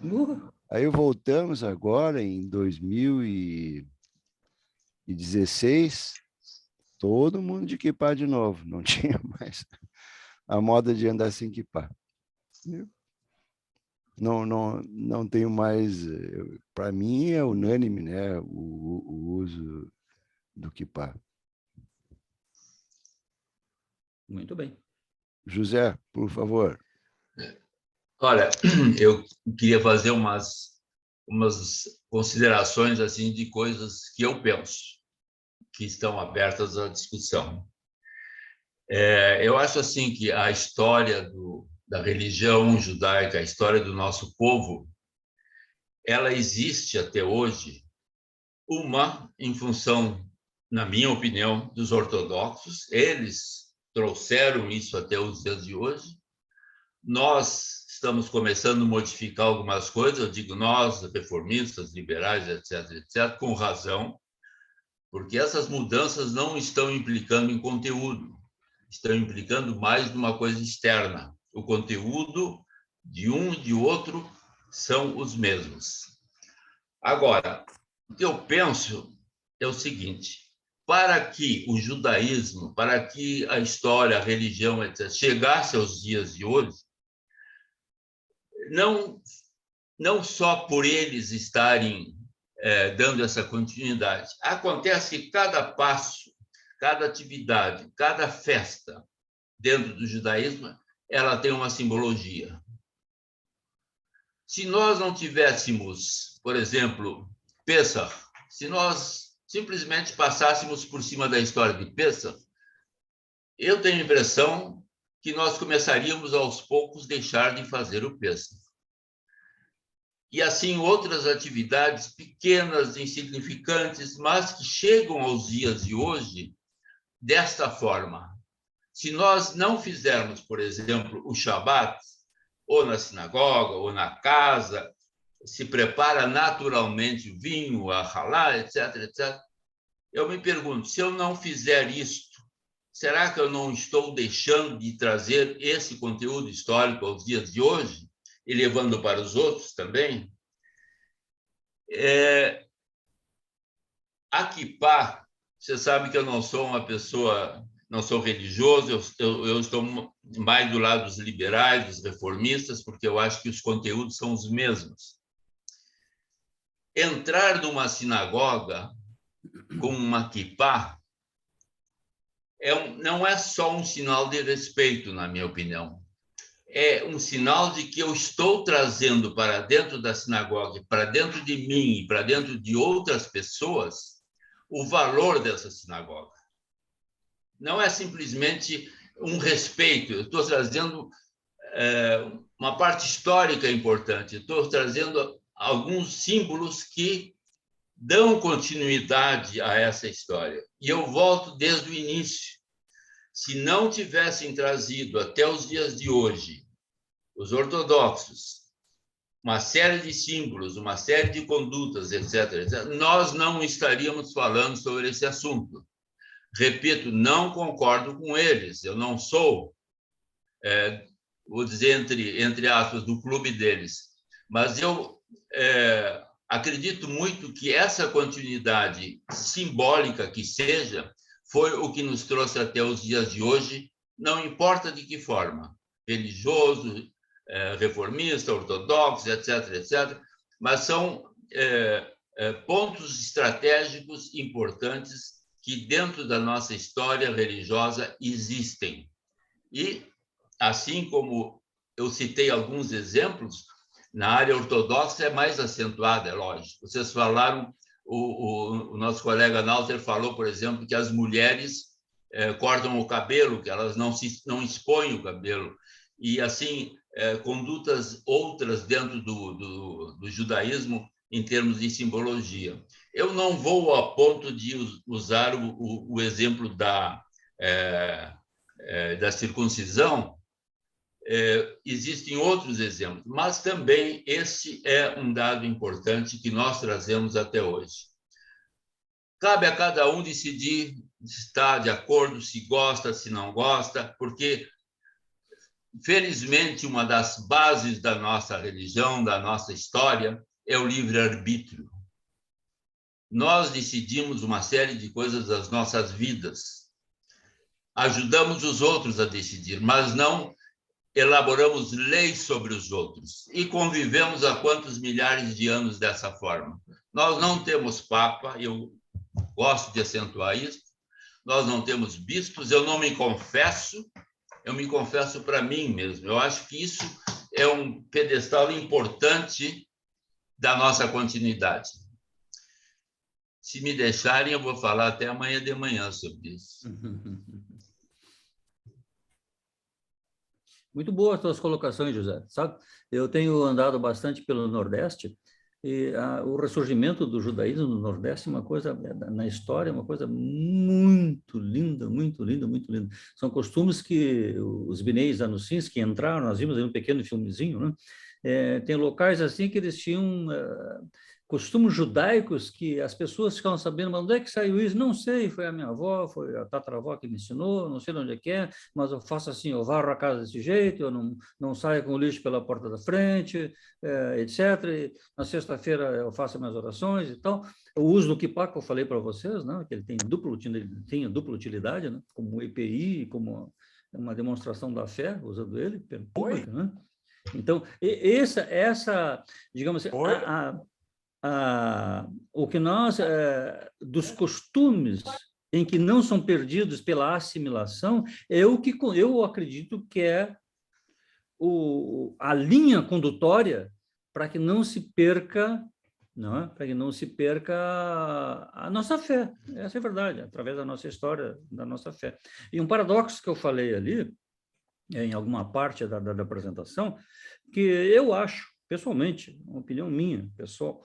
A: Uh,
B: Aí voltamos agora em 2016, todo mundo de equipar de novo, não tinha mais a moda de andar sem equipar. Não tenho mais, para mim é unânime, né, o uso do equipar.
A: muito bem.
B: José, por favor.
D: Olha, eu queria fazer umas considerações assim de coisas que eu penso que estão abertas à discussão. Eu acho assim que a história da religião judaica, a história do nosso povo, ela existe até hoje, uma em função, na minha opinião, dos ortodoxos. Eles trouxeram isso até os dias de hoje. Nós estamos começando a modificar algumas coisas, eu digo nós, reformistas, liberais, etc., etc., com razão, porque essas mudanças não estão implicando em conteúdo, estão implicando mais numa coisa externa. O conteúdo de um e de outro são os mesmos. Agora, o que eu penso é o seguinte: para que o judaísmo, para que a história, a religião, etc., chegasse aos dias de hoje, não, não só por eles estarem dando essa continuidade. Acontece que cada passo, cada atividade, cada festa dentro do judaísmo, ela tem uma simbologia. Se nós não tivéssemos, por exemplo, Pêssar, se nós simplesmente passássemos por cima da história de Pêssar, eu tenho a impressão que nós começaríamos aos poucos deixar de fazer o Pêssar. E assim outras atividades pequenas, insignificantes, mas que chegam aos dias de hoje desta forma. Se nós não fizermos, por exemplo, o Shabat, ou na sinagoga, ou na casa, se prepara naturalmente o vinho, a halá, etc., etc., eu me pergunto, se eu não fizer isto, será que eu não estou deixando de trazer esse conteúdo histórico aos dias de hoje e levando para os outros também? A kippah, você sabe que eu não sou uma pessoa, não sou religioso, eu estou mais do lado dos liberais, dos reformistas, porque eu acho que os conteúdos são os mesmos. Entrar numa sinagoga com uma kippah não é só um sinal de respeito, na minha opinião. É um sinal de que eu estou trazendo para dentro da sinagoga, para dentro de mim e para dentro de outras pessoas, o valor dessa sinagoga. Não é simplesmente um respeito, eu estou trazendo uma parte histórica importante. Estou trazendo alguns símbolos que dão continuidade a essa história. E eu volto desde o início. Se não tivessem trazido até os dias de hoje os ortodoxos uma série de símbolos, uma série de condutas, etc., nós não estaríamos falando sobre esse assunto. Repito, não concordo com eles. Eu não sou, vou dizer, entre aspas, do clube deles. Mas eu acredito muito que essa continuidade simbólica que seja foi o que nos trouxe até os dias de hoje, não importa de que forma, religioso, reformista, ortodoxo, etc., etc., mas são pontos estratégicos importantes que dentro da nossa história religiosa existem. E, assim como eu citei alguns exemplos, na área ortodoxa é mais acentuada, é lógico. Vocês falaram, o nosso colega Nauter falou, por exemplo, que as mulheres cortam o cabelo, que elas não expõem o cabelo. E, assim, condutas outras dentro do judaísmo em termos de simbologia. Eu não vou a ponto de usar o exemplo da circuncisão. Existem outros exemplos, mas também esse é um dado importante que nós trazemos até hoje. Cabe a cada um decidir se está de acordo, se gosta, se não gosta, porque, felizmente, uma das bases da nossa religião, da nossa história, é o livre-arbítrio. Nós decidimos uma série de coisas das nossas vidas. Ajudamos os outros a decidir, mas não elaboramos leis sobre os outros e convivemos há quantos milhares de anos dessa forma. Nós não temos papa, eu gosto de acentuar isso, nós não temos bispos, eu não me confesso, eu me confesso para mim mesmo. Eu acho que isso é um pedestal importante da nossa continuidade. Se me deixarem, eu vou falar até amanhã de manhã sobre isso.
A: Muito boas as tuas colocações, José. Sabe, eu tenho andado bastante pelo Nordeste e o ressurgimento do judaísmo no Nordeste é uma coisa, na história, uma coisa muito linda, muito linda, muito linda. São costumes que os Bnei Anussins que entraram, nós vimos aí um pequeno filmezinho, né? Tem locais assim que eles tinham costumes judaicos que as pessoas ficavam sabendo, mas onde é que saiu isso? Não sei, foi a minha avó, foi a tataravó que me ensinou, não sei de onde é que é, mas eu faço assim, eu varro a casa desse jeito, eu não saio com o lixo pela porta da frente, etc. E na sexta-feira eu faço minhas orações e tal. O uso do kippah que eu falei para vocês, né, que ele tem dupla utilidade, né, como EPI, como uma demonstração da fé, usando ele, pública, né? Então, essa digamos assim, o que nós, dos costumes em que não são perdidos pela assimilação, é o que eu acredito que é a linha condutória para que não se perca, não é? Para que não se perca a nossa fé. Essa é a verdade, através da nossa história, da nossa fé. E um paradoxo que eu falei ali, em alguma parte da apresentação, que eu acho, pessoalmente, uma opinião minha, pessoal,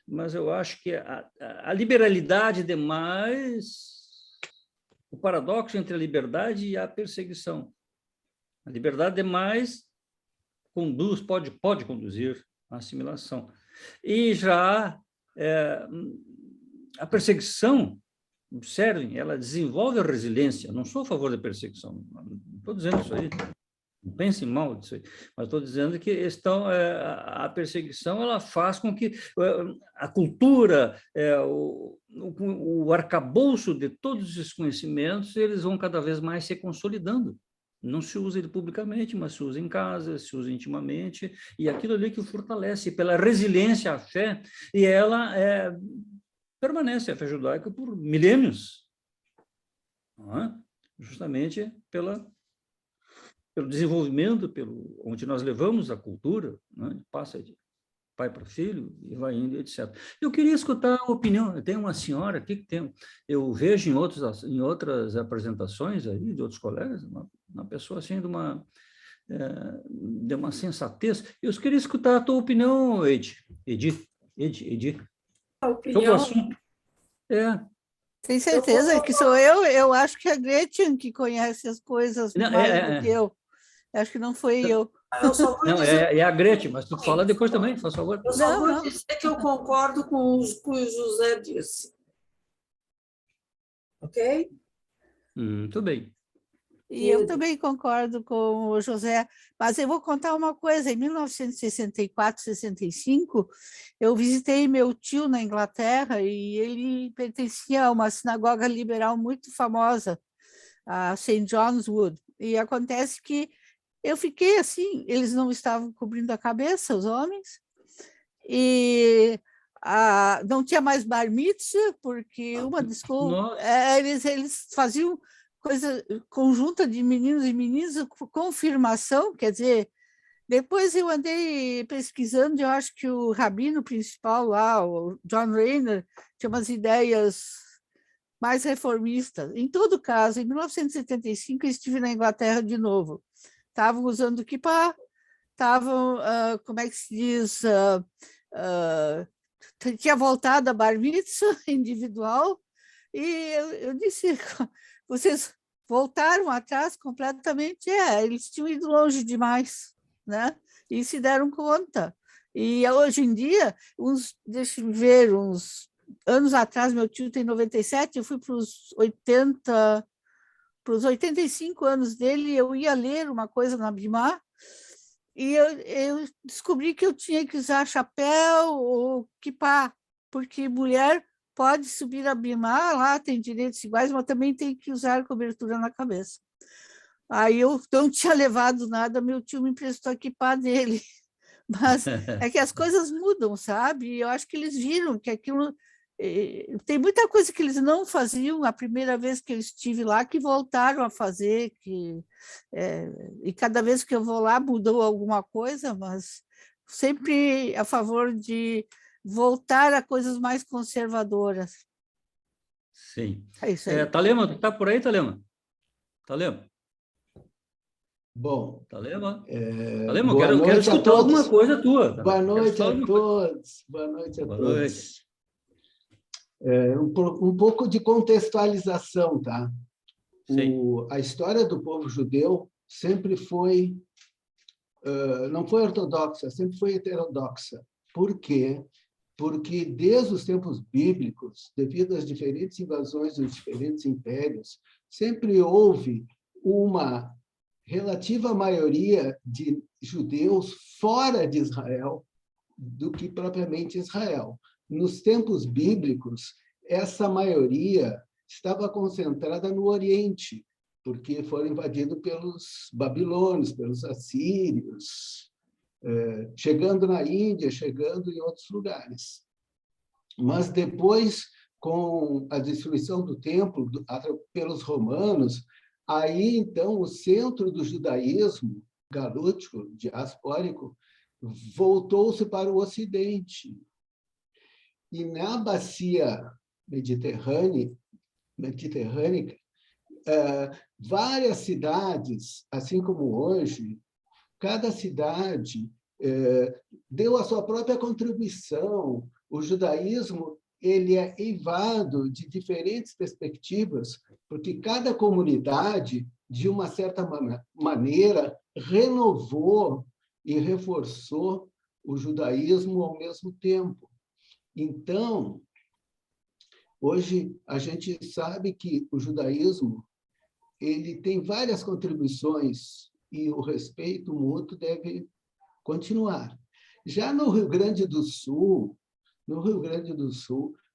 A: mas eu acho que a liberalidade demais, o paradoxo entre a liberdade e a perseguição. A liberdade demais pode conduzir à assimilação. E já a perseguição, observem, ela desenvolve a resiliência. Não sou a favor da perseguição, não estou dizendo isso aí. Não pensem mal disso aí, mas estou dizendo que a perseguição ela faz com que a cultura, o arcabouço de todos esses conhecimentos, eles vão cada vez mais se consolidando. Não se usa ele publicamente, mas se usa em casa, se usa intimamente, e aquilo ali que o fortalece pela resiliência à fé, e ela permanece, a fé judaica, por milênios, não é? Justamente pelo desenvolvimento, onde nós levamos a cultura, né? Passa de pai para filho e vai indo, etc. Eu queria escutar a opinião. Tem uma senhora aqui que eu vejo em outras apresentações aí de outros colegas, uma pessoa assim deu uma sensatez. Eu queria escutar a tua opinião, Edi.
E: A
A: Sobre o
E: opinião,
A: assunto.
F: Tem certeza que sou eu? Eu acho que é a Gretchen que conhece as coisas
A: Não,
F: mais do que eu. Acho que não foi eu.
E: eu só vou
A: Não,
E: dizer,
A: é a Gretchen, mas tu fala depois também, faz favor.
E: eu só vou
F: Não.
E: dizer que eu concordo com o que o José disse. Ok?
A: Muito bem.
F: E eu também concordo com o José, mas eu vou contar uma coisa. Em 1964, 65, eu visitei meu tio na Inglaterra e ele pertencia a uma sinagoga liberal muito famosa, a St. John's Wood. E acontece que eu fiquei assim, eles não estavam cobrindo a cabeça, os homens, e não tinha mais bar mitzvah, porque uma desculpa, eles faziam coisa conjunta de meninos e meninas, confirmação, quer dizer, depois eu andei pesquisando, eu acho que o rabino principal lá, o John Rayner, tinha umas ideias mais reformistas. Em todo caso, em 1975, eu estive na Inglaterra de novo. Estavam usando kippah, estavam, como é que se diz, tinha voltado a bar mitzvah individual, e eu disse, vocês voltaram atrás completamente? Eles tinham ido longe demais, né? E se deram conta. E hoje em dia, deixa eu ver, uns anos atrás, meu tio tem 97, eu fui para os 80, para os 85 anos dele, eu ia ler uma coisa na Bimar, e eu descobri que eu tinha que usar chapéu ou kippah, porque mulher pode subir a Bimar, lá tem direitos iguais, mas também tem que usar cobertura na cabeça. Aí eu não tinha levado nada, meu tio me emprestou a kippah dele. Mas é que as coisas mudam, sabe? E eu acho que eles viram que aquilo... Tem muita coisa que eles não faziam a primeira vez que eu estive lá, que voltaram a fazer, e cada vez que eu vou lá mudou alguma coisa, mas sempre a favor de voltar a coisas mais conservadoras.
A: Sim.
F: É isso aí.
A: Talema, tu está por aí, Talema? Talema?
G: Bom,
A: Talema,
G: boa
A: quero
G: noite a
A: escutar
G: todos.
A: alguma coisa tua.
G: Boa noite a todos. Boa noite a
A: Boa
G: todos.
A: noite.
G: Um pouco de contextualização, tá?
A: Sim.
G: A história do povo judeu sempre foi, não foi ortodoxa, sempre foi heterodoxa. Por quê? Porque desde os tempos bíblicos, devido às diferentes invasões dos diferentes impérios, sempre houve uma relativa maioria de judeus fora de Israel do que propriamente Israel. Nos tempos bíblicos, essa maioria estava concentrada no Oriente, porque foram invadidos pelos babilônios, pelos assírios, chegando na Índia, chegando em outros lugares. Mas depois, com a destruição do templo pelos romanos, aí, então, o centro do judaísmo galútico, diaspórico, voltou-se para o Ocidente. E na bacia mediterrânea, várias cidades, assim como hoje, cada cidade deu a sua própria contribuição. O judaísmo ele é eivado de diferentes perspectivas, porque cada comunidade, de uma certa maneira, renovou e reforçou o judaísmo ao mesmo tempo. Então, hoje a gente sabe que o judaísmo ele tem várias contribuições e o respeito mútuo deve continuar. Já no Rio Grande do Sul,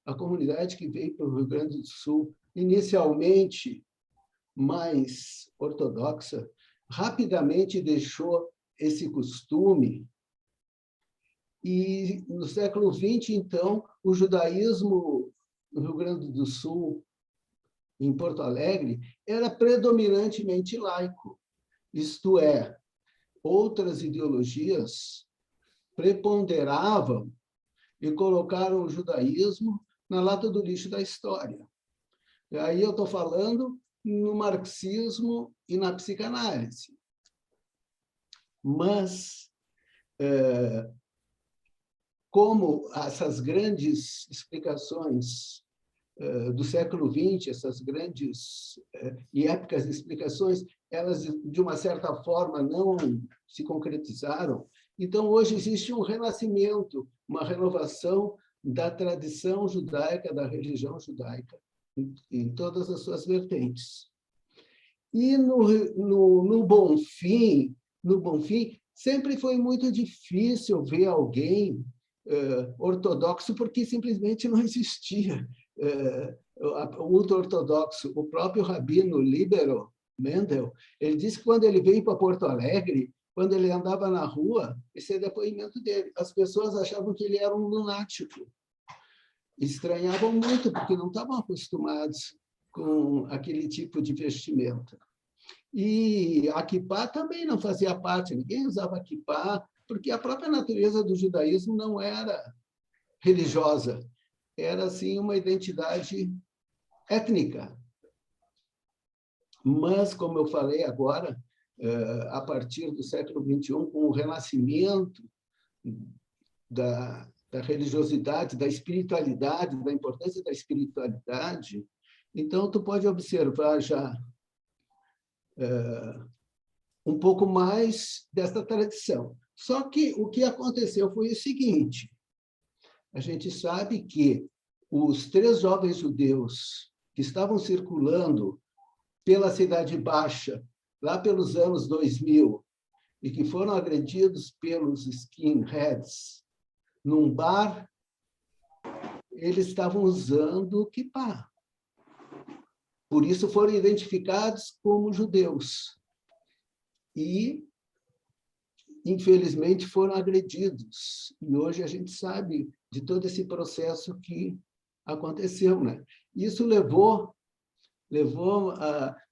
G: a comunidade que veio para o Rio Grande do Sul, inicialmente mais ortodoxa, rapidamente deixou esse costume. E no século XX, então, o judaísmo no Rio Grande do Sul, em Porto Alegre, era predominantemente laico. Isto é, outras ideologias preponderavam e colocaram o judaísmo na lata do lixo da história. E aí eu estou falando no marxismo e na psicanálise. mas como essas grandes explicações do século XX, essas grandes e épicas explicações, elas, de uma certa forma, não se concretizaram. Então, hoje existe um renascimento, uma renovação da tradição judaica, da religião judaica, em todas as suas vertentes. E no Bonfim, sempre foi muito difícil ver alguém ortodoxo, porque simplesmente não existia o ultra-ortodoxo. O próprio rabino Libero Mendel, ele disse que quando ele veio para Porto Alegre, quando ele andava na rua, esse é o depoimento dele, as pessoas achavam que ele era um lunático. Estranhavam muito, porque não estavam acostumados com aquele tipo de vestimenta. E a quipá também não fazia parte, ninguém usava quipá, porque a própria natureza do judaísmo não era religiosa, era, assim, uma identidade étnica. Mas, como eu falei agora, a partir do século XXI, com o renascimento da religiosidade, da espiritualidade, da importância da espiritualidade, então, tu pode observar já um pouco mais dessa tradição. Só que o que aconteceu foi o seguinte: a gente sabe que os 3 jovens judeus que estavam circulando pela Cidade Baixa, lá pelos anos 2000, e que foram agredidos pelos skinheads num bar, eles estavam usando quipá. Por isso foram identificados como judeus. E, infelizmente, foram agredidos. E hoje a gente sabe de todo esse processo que aconteceu, né? Isso levou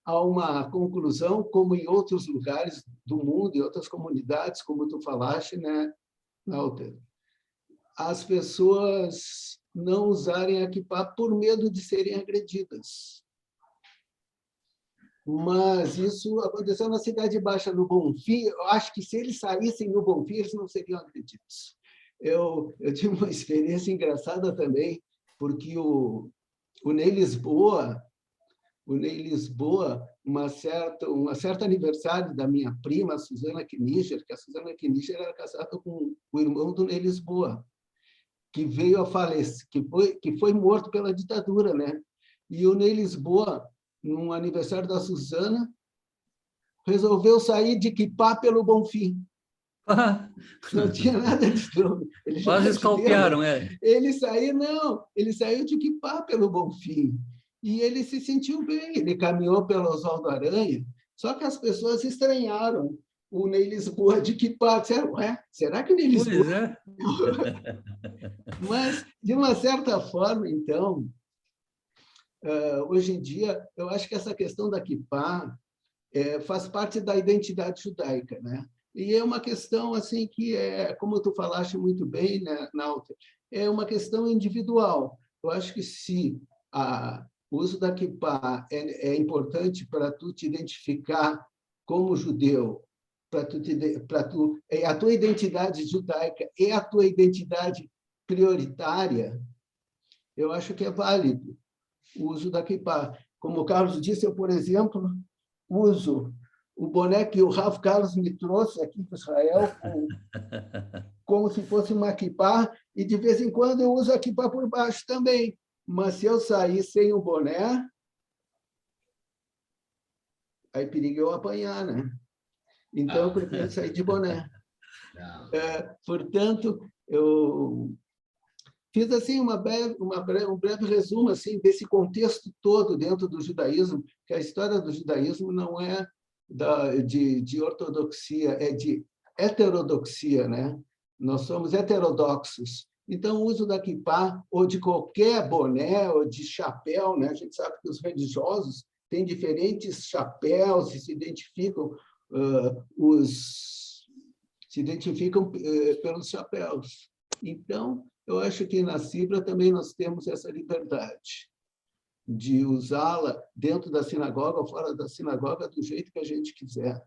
G: a uma conclusão, como em outros lugares do mundo, em outras comunidades, como tu falaste, né, Walter? As pessoas não usarem a quipá por medo de serem agredidas. Mas isso aconteceu na Cidade Baixa, no Bonfim. Eu acho que se eles saíssem no Bonfim, eles não seriam agredidos. Eu tive uma experiência engraçada também, porque o Ney Lisboa, um certo aniversário da minha prima, a Susana Knischer, que a Susana Knischer era casada com o irmão do Ney Lisboa, que veio a falecer, que foi morto pela ditadura, né? E o Ney Lisboa, no aniversário da Susana, resolveu sair de quipá pelo Bonfim. Não tinha nada de nome.
A: Quase escalpearam,
G: Ele saiu de quipá pelo Bonfim. E ele se sentiu bem, ele caminhou pelo Oswaldo Aranha, só que as pessoas estranharam o Ney Lisboa de quipá. Disseram, será que o Ney Lisboa...
A: Pois é.
G: Mas, de uma certa forma, então, hoje em dia, eu acho que essa questão da quipá faz parte da identidade judaica, né? E é uma questão assim que como tu falaste muito bem, né, Nauter, é uma questão individual. Eu acho que se o uso da quipá é importante para tu te identificar como judeu, a tua identidade judaica é a tua identidade prioritária, eu acho que é válido o uso da quipá. Como o Carlos disse, eu, por exemplo, uso o boné que o Ralph Carlos me trouxe aqui para Israel, como se fosse uma quipá, e de vez em quando eu uso a quipá por baixo também. Mas se eu sair sem o boné, aí perigo eu apanhar, né? Então, eu prefiro sair de boné. Portanto, eu fiz assim um breve resumo assim desse contexto todo dentro do judaísmo, que a história do judaísmo não é de ortodoxia, é de heterodoxia, né? Nós somos heterodoxos. Então, o uso da quipá, ou de qualquer boné, ou de chapéu, né? A gente sabe que os religiosos têm diferentes chapéus e se identificam pelos chapéus. Então, eu acho que na Cibra também nós temos essa liberdade de usá-la dentro da sinagoga ou fora da sinagoga do jeito que a gente quiser,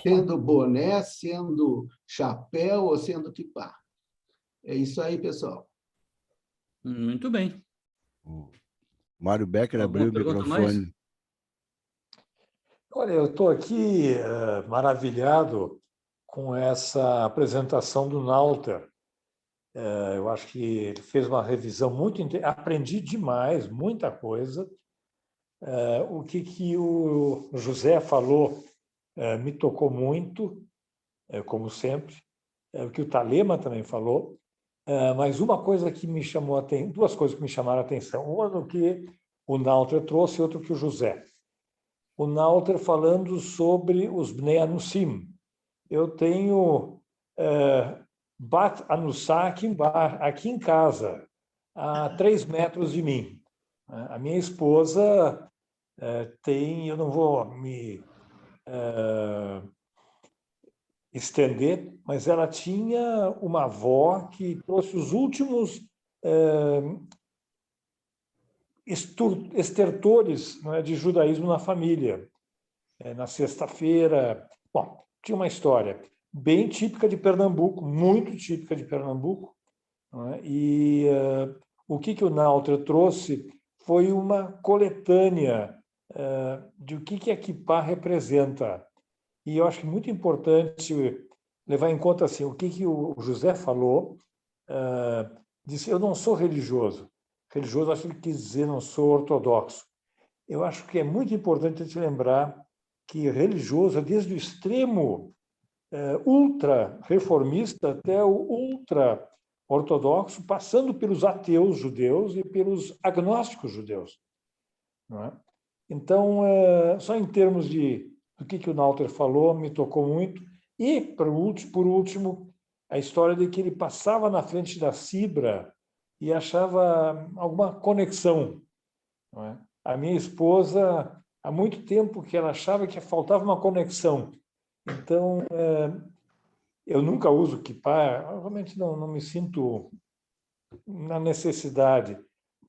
G: sendo boné, sendo chapéu ou sendo quipá. É isso aí, pessoal.
A: Muito bem.
B: O Mário Becker
A: Alguma
B: abriu o
A: pergunta mais?
B: microfone.
H: Olha, eu estou aqui maravilhado com essa apresentação do Nauter. Eu acho que ele fez uma revisão muito aprendi demais, muita coisa. O que o José falou me tocou muito, como sempre. O que o Thalema também falou. Mas uma coisa que me chamou duas coisas que me chamaram a atenção. Uma no que o Nauter trouxe e outra que o José. O Nauter falando sobre os Bnei Anusim. Eu tenho Bat Anussá aqui em casa, a 3 metros de mim. A minha esposa tem, eu não vou me estender, mas ela tinha uma avó que trouxe os últimos estertores, não é, de judaísmo na família. Na sexta-feira, bom, tinha uma história bem típica de Pernambuco, muito típica de Pernambuco, não é? E o que o Nauter trouxe foi uma coletânea de o que a Kippá representa. E eu acho muito importante levar em conta assim, o que o José falou, disse, eu não sou religioso. Religioso, acho que ele quis dizer, não sou ortodoxo. Eu acho que é muito importante te lembrar que religioso é desde o extremo ultra-reformista até o ultra-ortodoxo, passando pelos ateus judeus e pelos agnósticos judeus. Não é? Então, só em termos do que o Nauter falou, me tocou muito. E, por último, a história de que ele passava na frente da Sibra e achava alguma conexão. Não é? A minha esposa, há muito tempo que ela achava que faltava uma conexão. Então, eu nunca uso kippá, realmente não me sinto na necessidade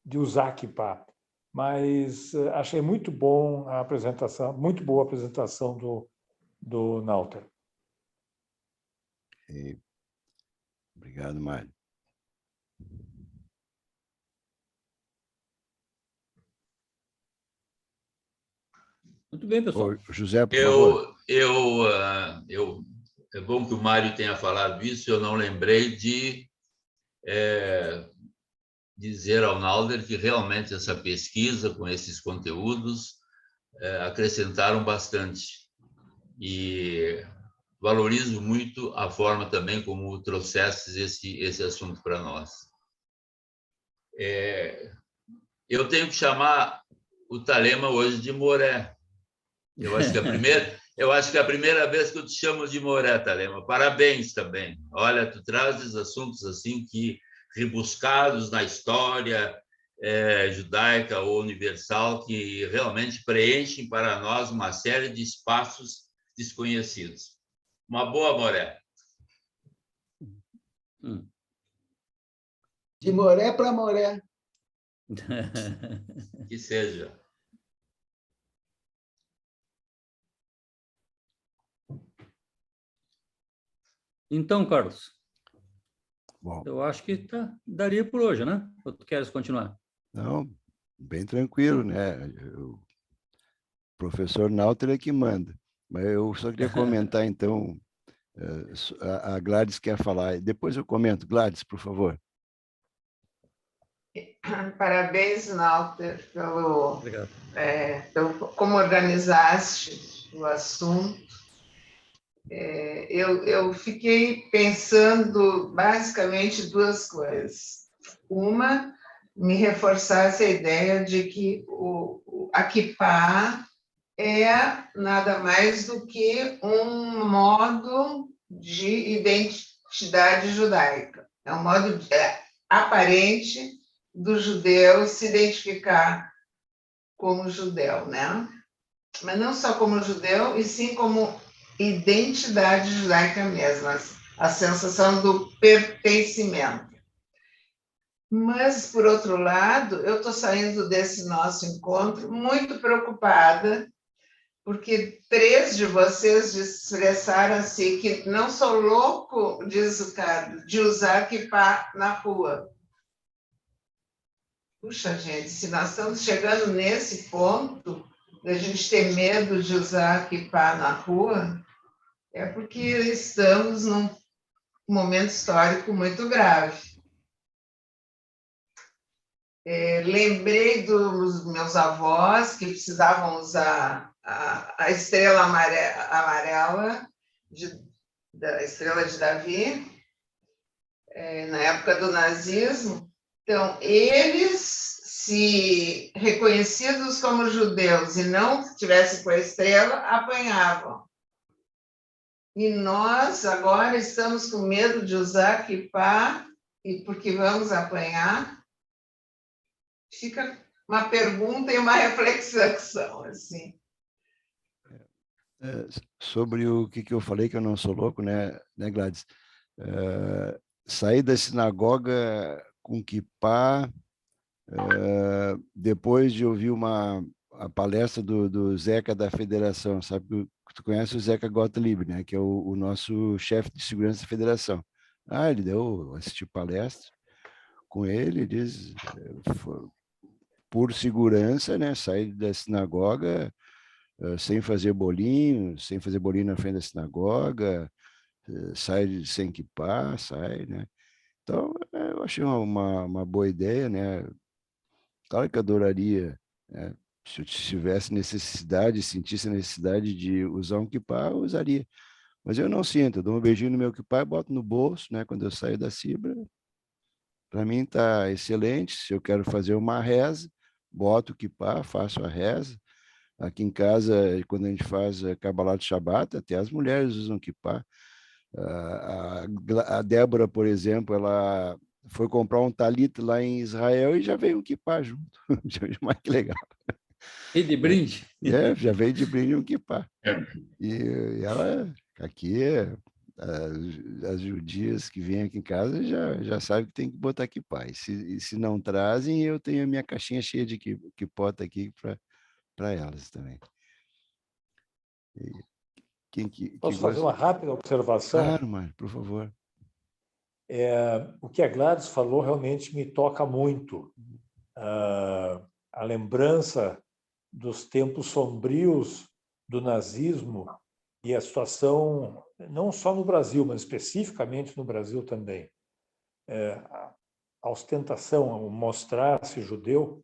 H: de usar kippá, mas achei muito bom a apresentação, muito boa a apresentação do Nauter.
B: Obrigado, Mário.
A: Muito bem, pessoal.
B: Ô, José, por favor.
D: É bom que o Mário tenha falado isso, eu não lembrei de dizer ao Nauder que realmente essa pesquisa com esses conteúdos acrescentaram bastante. E valorizo muito a forma também como trouxestes esse assunto para nós. Eu tenho que chamar o Thalema hoje de Moré. Eu acho que é a primeira vez que eu te chamo de Moré, Thalema. Parabéns também. Olha, tu trazes assuntos assim que rebuscados na história judaica ou universal que realmente preenchem para nós uma série de espaços desconhecidos. Uma boa, Moré.
G: De Moré para Moré.
D: Que seja.
A: Então, Carlos,
B: Bom,
A: eu acho que daria por hoje, né? Ou tu queres continuar?
B: não, bem tranquilo, né? O professor Nauter é que manda. Mas eu só queria comentar, então, a Gladys quer falar. Depois eu comento. Gladys, por favor.
I: Parabéns, Nauter,
A: Obrigado.
I: como organizaste o assunto. Eu fiquei pensando basicamente duas coisas. Uma, me reforçasse a ideia de que a Kippá é nada mais do que um modo de identidade judaica. É um modo aparente do judeu se identificar como judeu, né? Mas não só como judeu, e sim como identidade judaica mesmo, a sensação do pertencimento. Mas, por outro lado, eu estou saindo desse nosso encontro muito preocupada, porque 3 de vocês expressaram assim que não sou louco, diz o Carlos, de usar kippah na rua. Puxa, gente, se nós estamos chegando nesse ponto da gente ter medo de usar kippah na rua, é porque estamos num momento histórico muito grave. Lembrei dos meus avós que precisavam usar a estrela amarela, da estrela de Davi, na época do nazismo. Então, eles, se reconhecidos como judeus e não tivessem com a estrela, apanhavam. E nós agora estamos com medo de usar kippah, e porque vamos apanhar. Fica uma pergunta e uma reflexão, assim.
B: Sobre o que eu falei, que eu não sou louco, né Gladys? Saí da sinagoga com kippah, depois de ouvir a palestra do Zeca da Federação. Sabe, tu conhece o Zeca Gottlieb, né? Que é o nosso chefe de segurança da Federação. Ele assistiu palestra com ele, diz... por segurança, né? Sair da sinagoga sem fazer bolinho na frente da sinagoga, sai sem kippah, né? Então, eu achei uma boa ideia, né? Claro que adoraria, né? Se eu tivesse necessidade, sentisse a necessidade de usar um kippah, eu usaria. Mas eu não sinto, eu dou um beijinho no meu kippah e boto no bolso, né? Quando eu saio da Cibra. Para mim está excelente. Se eu quero fazer uma reza, boto o kippah, faço a reza. Aqui em casa, quando a gente faz Kabbalat Shabbat, até as mulheres usam kippah. A Débora, por exemplo, ela foi comprar um talit lá em Israel e já veio um kippah junto. Mas que legal.
A: E de brinde?
B: Já veio de brinde um kippah. E ela, aqui, as judias que vêm aqui em casa já sabem que tem que botar kippah. E se não trazem, eu tenho a minha caixinha cheia de kippot aqui para elas também.
H: Posso fazer uma rápida observação?
B: Claro, Mário, por favor.
H: O que a Gladys falou realmente me toca muito. A lembrança dos tempos sombrios do nazismo e a situação, não só no Brasil, mas especificamente no Brasil também. A ostentação, o mostrar-se judeu,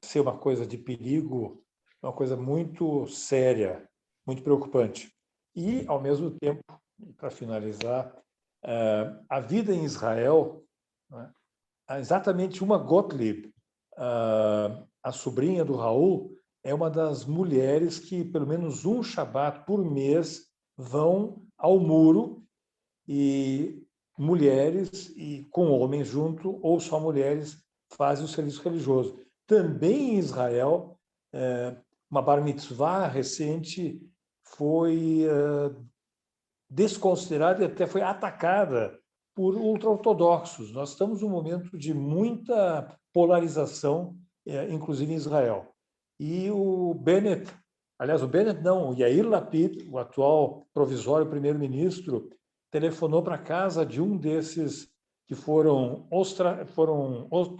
H: ser uma coisa de perigo, uma coisa muito séria, muito preocupante. E, ao mesmo tempo, para finalizar, a vida em Israel, né, exatamente uma Gottlieb, a sobrinha do Raul, é uma das mulheres que, pelo menos um Shabat por mês, vão ao muro, e mulheres e com homens junto, ou só mulheres, fazem o serviço religioso. Também em Israel, uma bar mitzvah recente foi desconsiderada e até foi atacada por ultra-ortodoxos. Nós estamos num momento de muita polarização, inclusive em Israel. E o Bennett, aliás, o Bennett não, o Yair Lapid, o atual provisório primeiro-ministro, telefonou para a casa de um desses que foram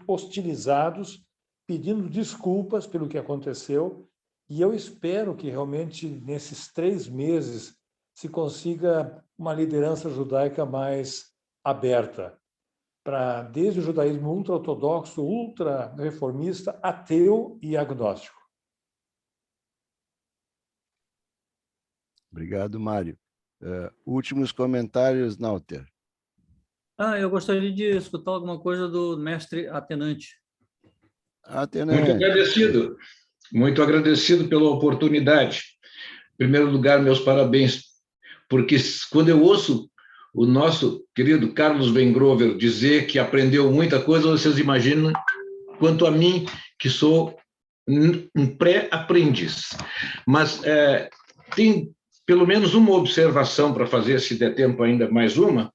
H: hostilizados, pedindo desculpas pelo que aconteceu, e eu espero que realmente nesses 3 meses se consiga uma liderança judaica mais aberta, desde o judaísmo ultra-ortodoxo, ultra-reformista, ateu e agnóstico.
B: Obrigado, Mário. Últimos comentários, Nauter.
A: Eu gostaria de escutar alguma coisa do mestre Atenante.
J: Muito agradecido pela oportunidade. Em primeiro lugar, meus parabéns, porque quando eu ouço o nosso querido Carlos Wengrover dizer que aprendeu muita coisa, vocês imaginam quanto a mim, que sou um pré-aprendiz. Mas tem pelo menos uma observação para fazer, se der tempo ainda mais uma.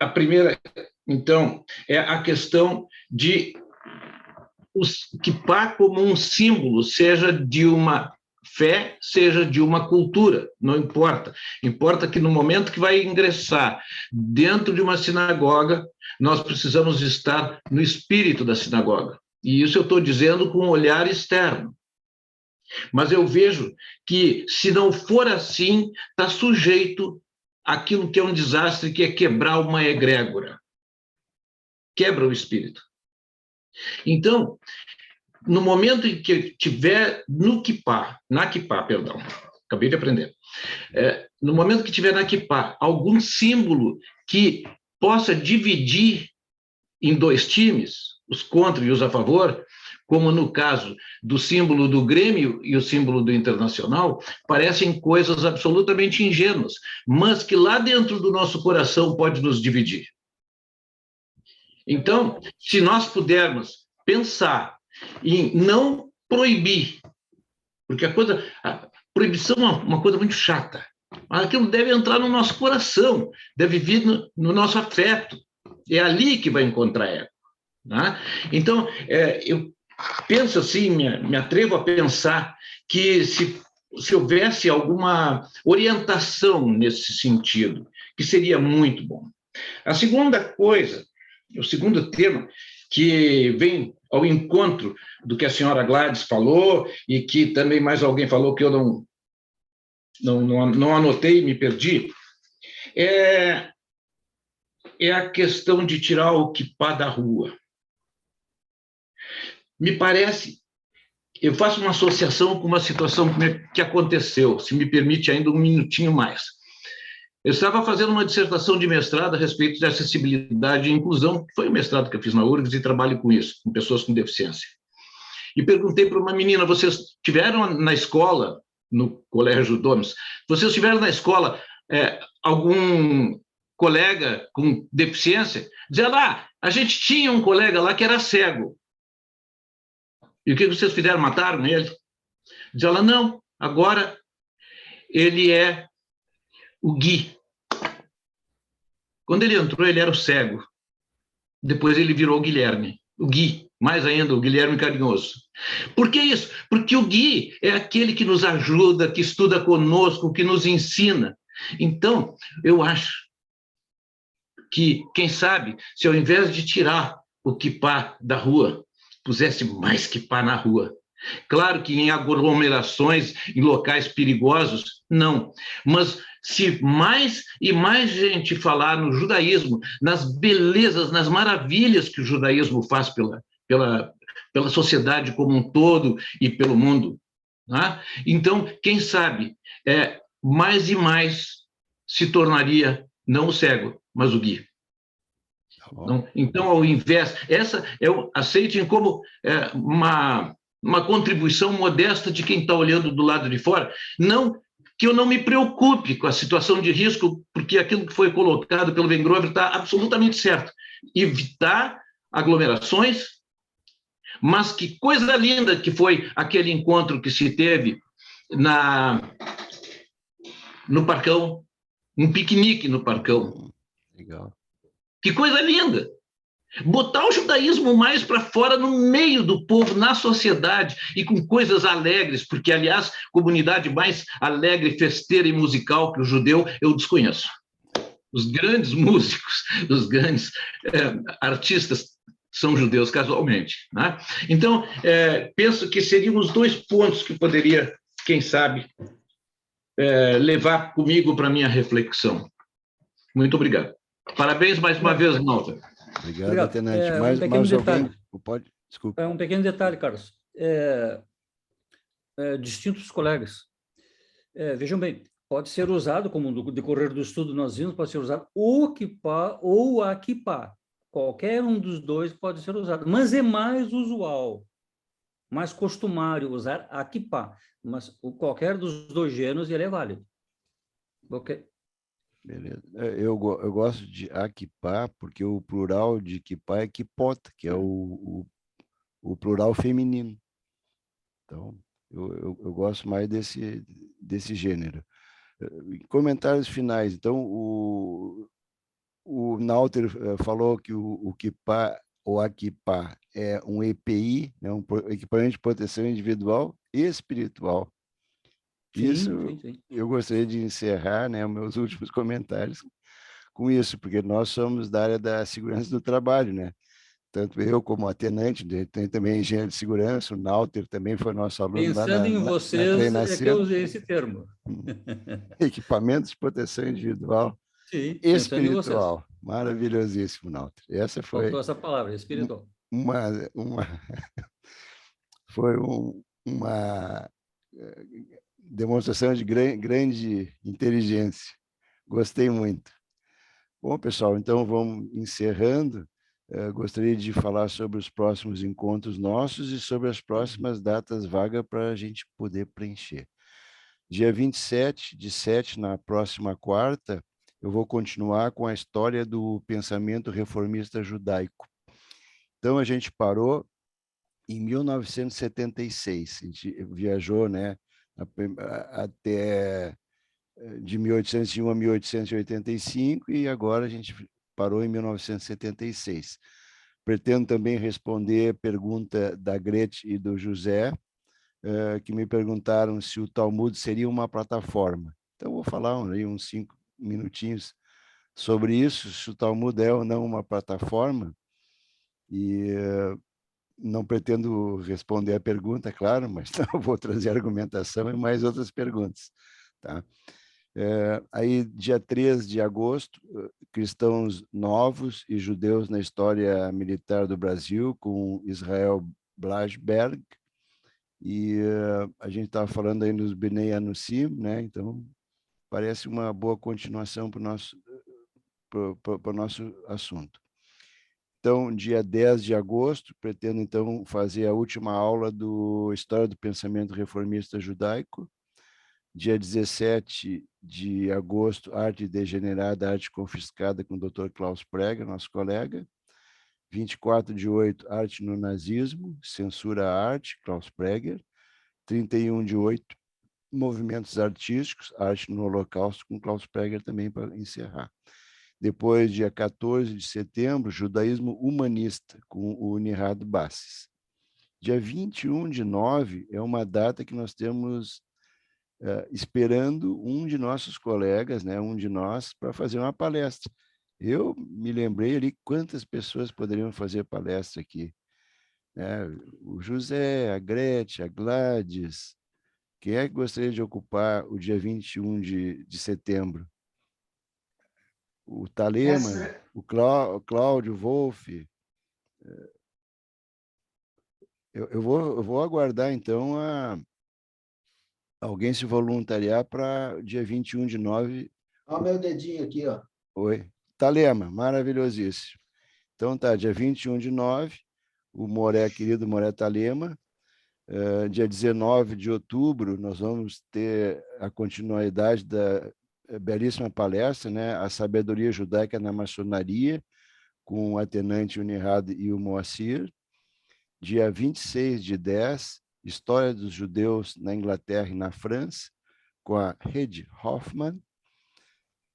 J: A primeira, Então, é a questão de o kippá como um símbolo, seja de uma fé, seja de uma cultura, não importa. Importa que no momento que vai ingressar dentro de uma sinagoga, nós precisamos estar no espírito da sinagoga. E isso eu estou dizendo com um olhar externo. Mas eu vejo que, se não for assim, está sujeito àquilo que é um desastre, que é quebrar uma egrégora. Quebra o espírito. Então, no momento em que tiver na kippá, perdão, acabei de aprender, no momento que tiver na kippá algum símbolo que possa dividir em dois times, os contra e os a favor, como no caso do símbolo do Grêmio e o símbolo do Internacional, parecem coisas absolutamente ingênuas, mas que lá dentro do nosso coração pode nos dividir. Então, se nós pudermos pensar em não proibir, porque a proibição é uma coisa muito chata, mas aquilo deve entrar no nosso coração, deve vir no nosso afeto, é ali que vai encontrar ego. Né? Então, eu penso assim, me atrevo a pensar que se houvesse alguma orientação nesse sentido, que seria muito bom. A segunda coisa, o segundo tema, que vem ao encontro do que a senhora Gladys falou, e que também mais alguém falou que eu não anotei e me perdi, é a questão de tirar o kippá da rua. Me parece, eu faço uma associação com uma situação que aconteceu, se me permite ainda um minutinho mais. Eu estava fazendo uma dissertação de mestrado a respeito de acessibilidade e inclusão, que foi o mestrado que eu fiz na URGS e trabalho com isso, com pessoas com deficiência. E perguntei para uma menina, vocês tiveram na escola, no Colégio Domes, vocês tiveram na escola algum colega com deficiência? Dizia lá, a gente tinha um colega lá que era cego. E o que vocês fizeram? Mataram ele? Diz ela, não, agora ele é o Gui. Quando ele entrou, ele era o cego. Depois ele virou o Guilherme. O Gui, mais ainda, o Guilherme Carinhoso. Por que isso? Porque o Gui é aquele que nos ajuda, que estuda conosco, que nos ensina. Então, eu acho que, quem sabe, se ao invés de tirar o kippá da rua, pusesse mais kippá na rua. Claro que em aglomerações, em locais perigosos, não. Mas se mais e mais gente falar no judaísmo, nas belezas, nas maravilhas que o judaísmo faz pela sociedade como um todo e pelo mundo, né? Então, quem sabe, mais e mais se tornaria não o cego, mas o guia. Então, ao invés, essa eu aceitem como uma contribuição modesta de quem está olhando do lado de fora, não que eu não me preocupe com a situação de risco, porque aquilo que foi colocado pelo Wengrover está absolutamente certo. Evitar aglomerações, mas que coisa linda que foi aquele encontro que se teve no Parcão, um piquenique no Parcão.
B: Legal. Que
J: coisa linda! Botar o judaísmo mais para fora no meio do povo, na sociedade, e com coisas alegres, porque, aliás, comunidade mais alegre, festeira e musical que o judeu, eu desconheço. Os grandes músicos, os grandes artistas são judeus, casualmente. Né? Então, penso que seriam os dois pontos que poderia, quem sabe, levar comigo para a minha reflexão. Muito obrigado. Parabéns mais uma vez, Nova.
B: Obrigado, Tenente. Mais alguém? Pode? Desculpa.
A: Um pequeno detalhe, Carlos. Distintos colegas. Vejam bem, pode ser usado, como no decorrer do estudo nós vimos, pode ser usado o kippá ou a kippá. Qualquer um dos dois pode ser usado, mas é mais usual, mais costumário usar a kippá. Mas qualquer dos dois gêneros ele é válido. Ok?
B: Beleza. Eu gosto de kippá, porque o plural de kippá é kipota, que é o plural feminino. Então, eu gosto mais desse gênero. Comentários finais. Então, O Nauter falou que o Kipá, ou Akipá, é um EPI, né, um equipamento de proteção individual e espiritual. Isso,
A: sim.
B: eu gostaria de encerrar, né, os meus últimos comentários com isso, porque nós somos da área da segurança do trabalho, né? Tanto eu como a tenente, tem também engenheiro de segurança, o Nauter também foi nosso aluno lá
A: Pensando em
B: na
A: vocês, é que eu
B: Treinacento.
A: usei esse termo.
B: Equipamentos de proteção individual
A: Sim, pensando em vocês.
B: espiritual. Maravilhosíssimo, Nauter. Essa
A: Faltou
B: foi
A: essa palavra, espiritual.
B: uma, uma foi uma demonstração de grande inteligência. Gostei muito. Bom, pessoal, então vamos encerrando. Gostaria de falar sobre os próximos encontros nossos e sobre as próximas datas vagas para a gente poder preencher. Dia 27 de 7, na próxima quarta, eu vou continuar com a história do pensamento reformista judaico. Então, a gente parou em 1976, a gente viajou, né, até de 1801 a 1885 e agora a gente parou em 1976. Pretendo também responder a pergunta da Grete e do José, que me perguntaram se o Talmud seria uma plataforma. Então, vou falar aí uns 5 minutinhos sobre isso, se o Talmud é ou não uma plataforma, e não pretendo responder a pergunta, claro, mas não, vou trazer argumentação e mais outras perguntas. Tá? Aí, dia 3 de agosto, cristãos novos e judeus na história militar do Brasil, com Israel Blasberg, e a gente estava falando aí nos Bnei Anusim, né? Então, parece uma boa continuação para o nosso assunto. Então, dia 10 de agosto, pretendo, então, fazer a última aula do História do Pensamento Reformista Judaico. Dia 17 de agosto, Arte Degenerada, Arte Confiscada, com o Dr. Klaus Preger, nosso colega. 24 de 8, Arte no Nazismo, Censura à Arte, Klaus Preger. 31 de 8, Movimentos Artísticos, Arte no Holocausto, com Klaus Preger também, para encerrar. Depois, dia 14 de setembro, Judaísmo Humanista, com o Nihad Bassis. Dia 21 de 9 é uma data que nós temos esperando um de nossos colegas, né, um de nós, para fazer uma palestra. Eu me lembrei ali quantas pessoas poderiam fazer palestra aqui. Né? O José, a Grete, a Gladys. Quem é que gostaria de ocupar o dia 21 de setembro? O Talema, o Cláudio Wolff. Eu vou aguardar, então, alguém se voluntariar para dia 21 de 9.
G: Olha o meu dedinho aqui, ó.
B: Oi. Talema, maravilhosíssimo. Então, tá, dia 21 de 9, o Moré, querido Moré Talema. Dia 19 de outubro, nós vamos ter a continuidade da belíssima palestra, né? A Sabedoria Judaica na Maçonaria, com o Atenante Unirad e o Moacir. Dia 26 de 10, História dos Judeus na Inglaterra e na França, com a Hedy Hoffmann.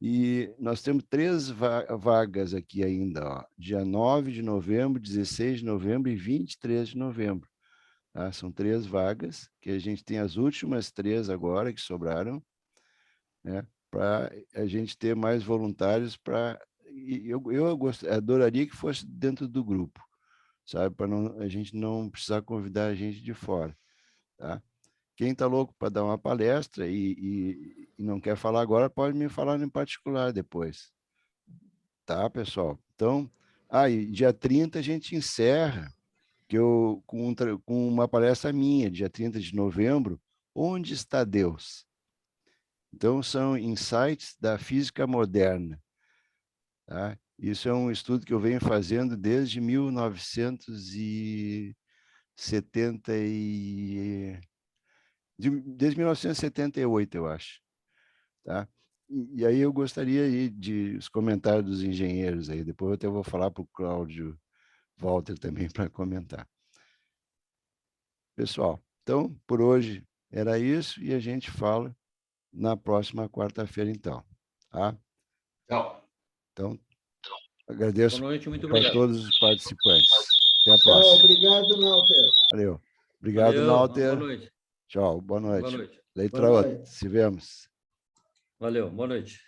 B: E nós temos 3 vagas aqui ainda, ó. Dia 9 de novembro, 16 de novembro e 23 de novembro. Tá? São 3 vagas, que a gente tem as últimas 3 agora que sobraram, né? Para a gente ter mais voluntários para... Eu adoraria que fosse dentro do grupo, sabe? Para a gente não precisar convidar a gente de fora. Tá? Quem está louco para dar uma palestra e não quer falar agora, pode me falar em particular depois. Tá, pessoal? Então, e dia 30 a gente encerra com uma palestra minha, dia 30 de novembro, Onde está Deus? Então, são insights da física moderna. Tá? Isso é um estudo que eu venho fazendo desde 1978, eu acho. Tá? E aí eu gostaria aí de os comentários dos engenheiros aí. Depois eu até vou falar para o Cláudio Walter também para comentar. Pessoal, então, por hoje era isso e a gente fala na próxima quarta-feira, então. Tá?
D: Tchau.
B: Então, Agradeço
A: Boa noite, muito
B: para
A: obrigado.
B: todos os participantes. Até a
G: Tchau,
B: próxima.
G: obrigado, Nauter.
B: Valeu. Obrigado,
A: Valeu,
B: Nauter.
A: boa noite.
B: Tchau, boa noite.
A: Boa noite.
B: Letra
G: Boa
B: outra.
G: noite.
B: Se vemos.
A: Valeu, boa noite.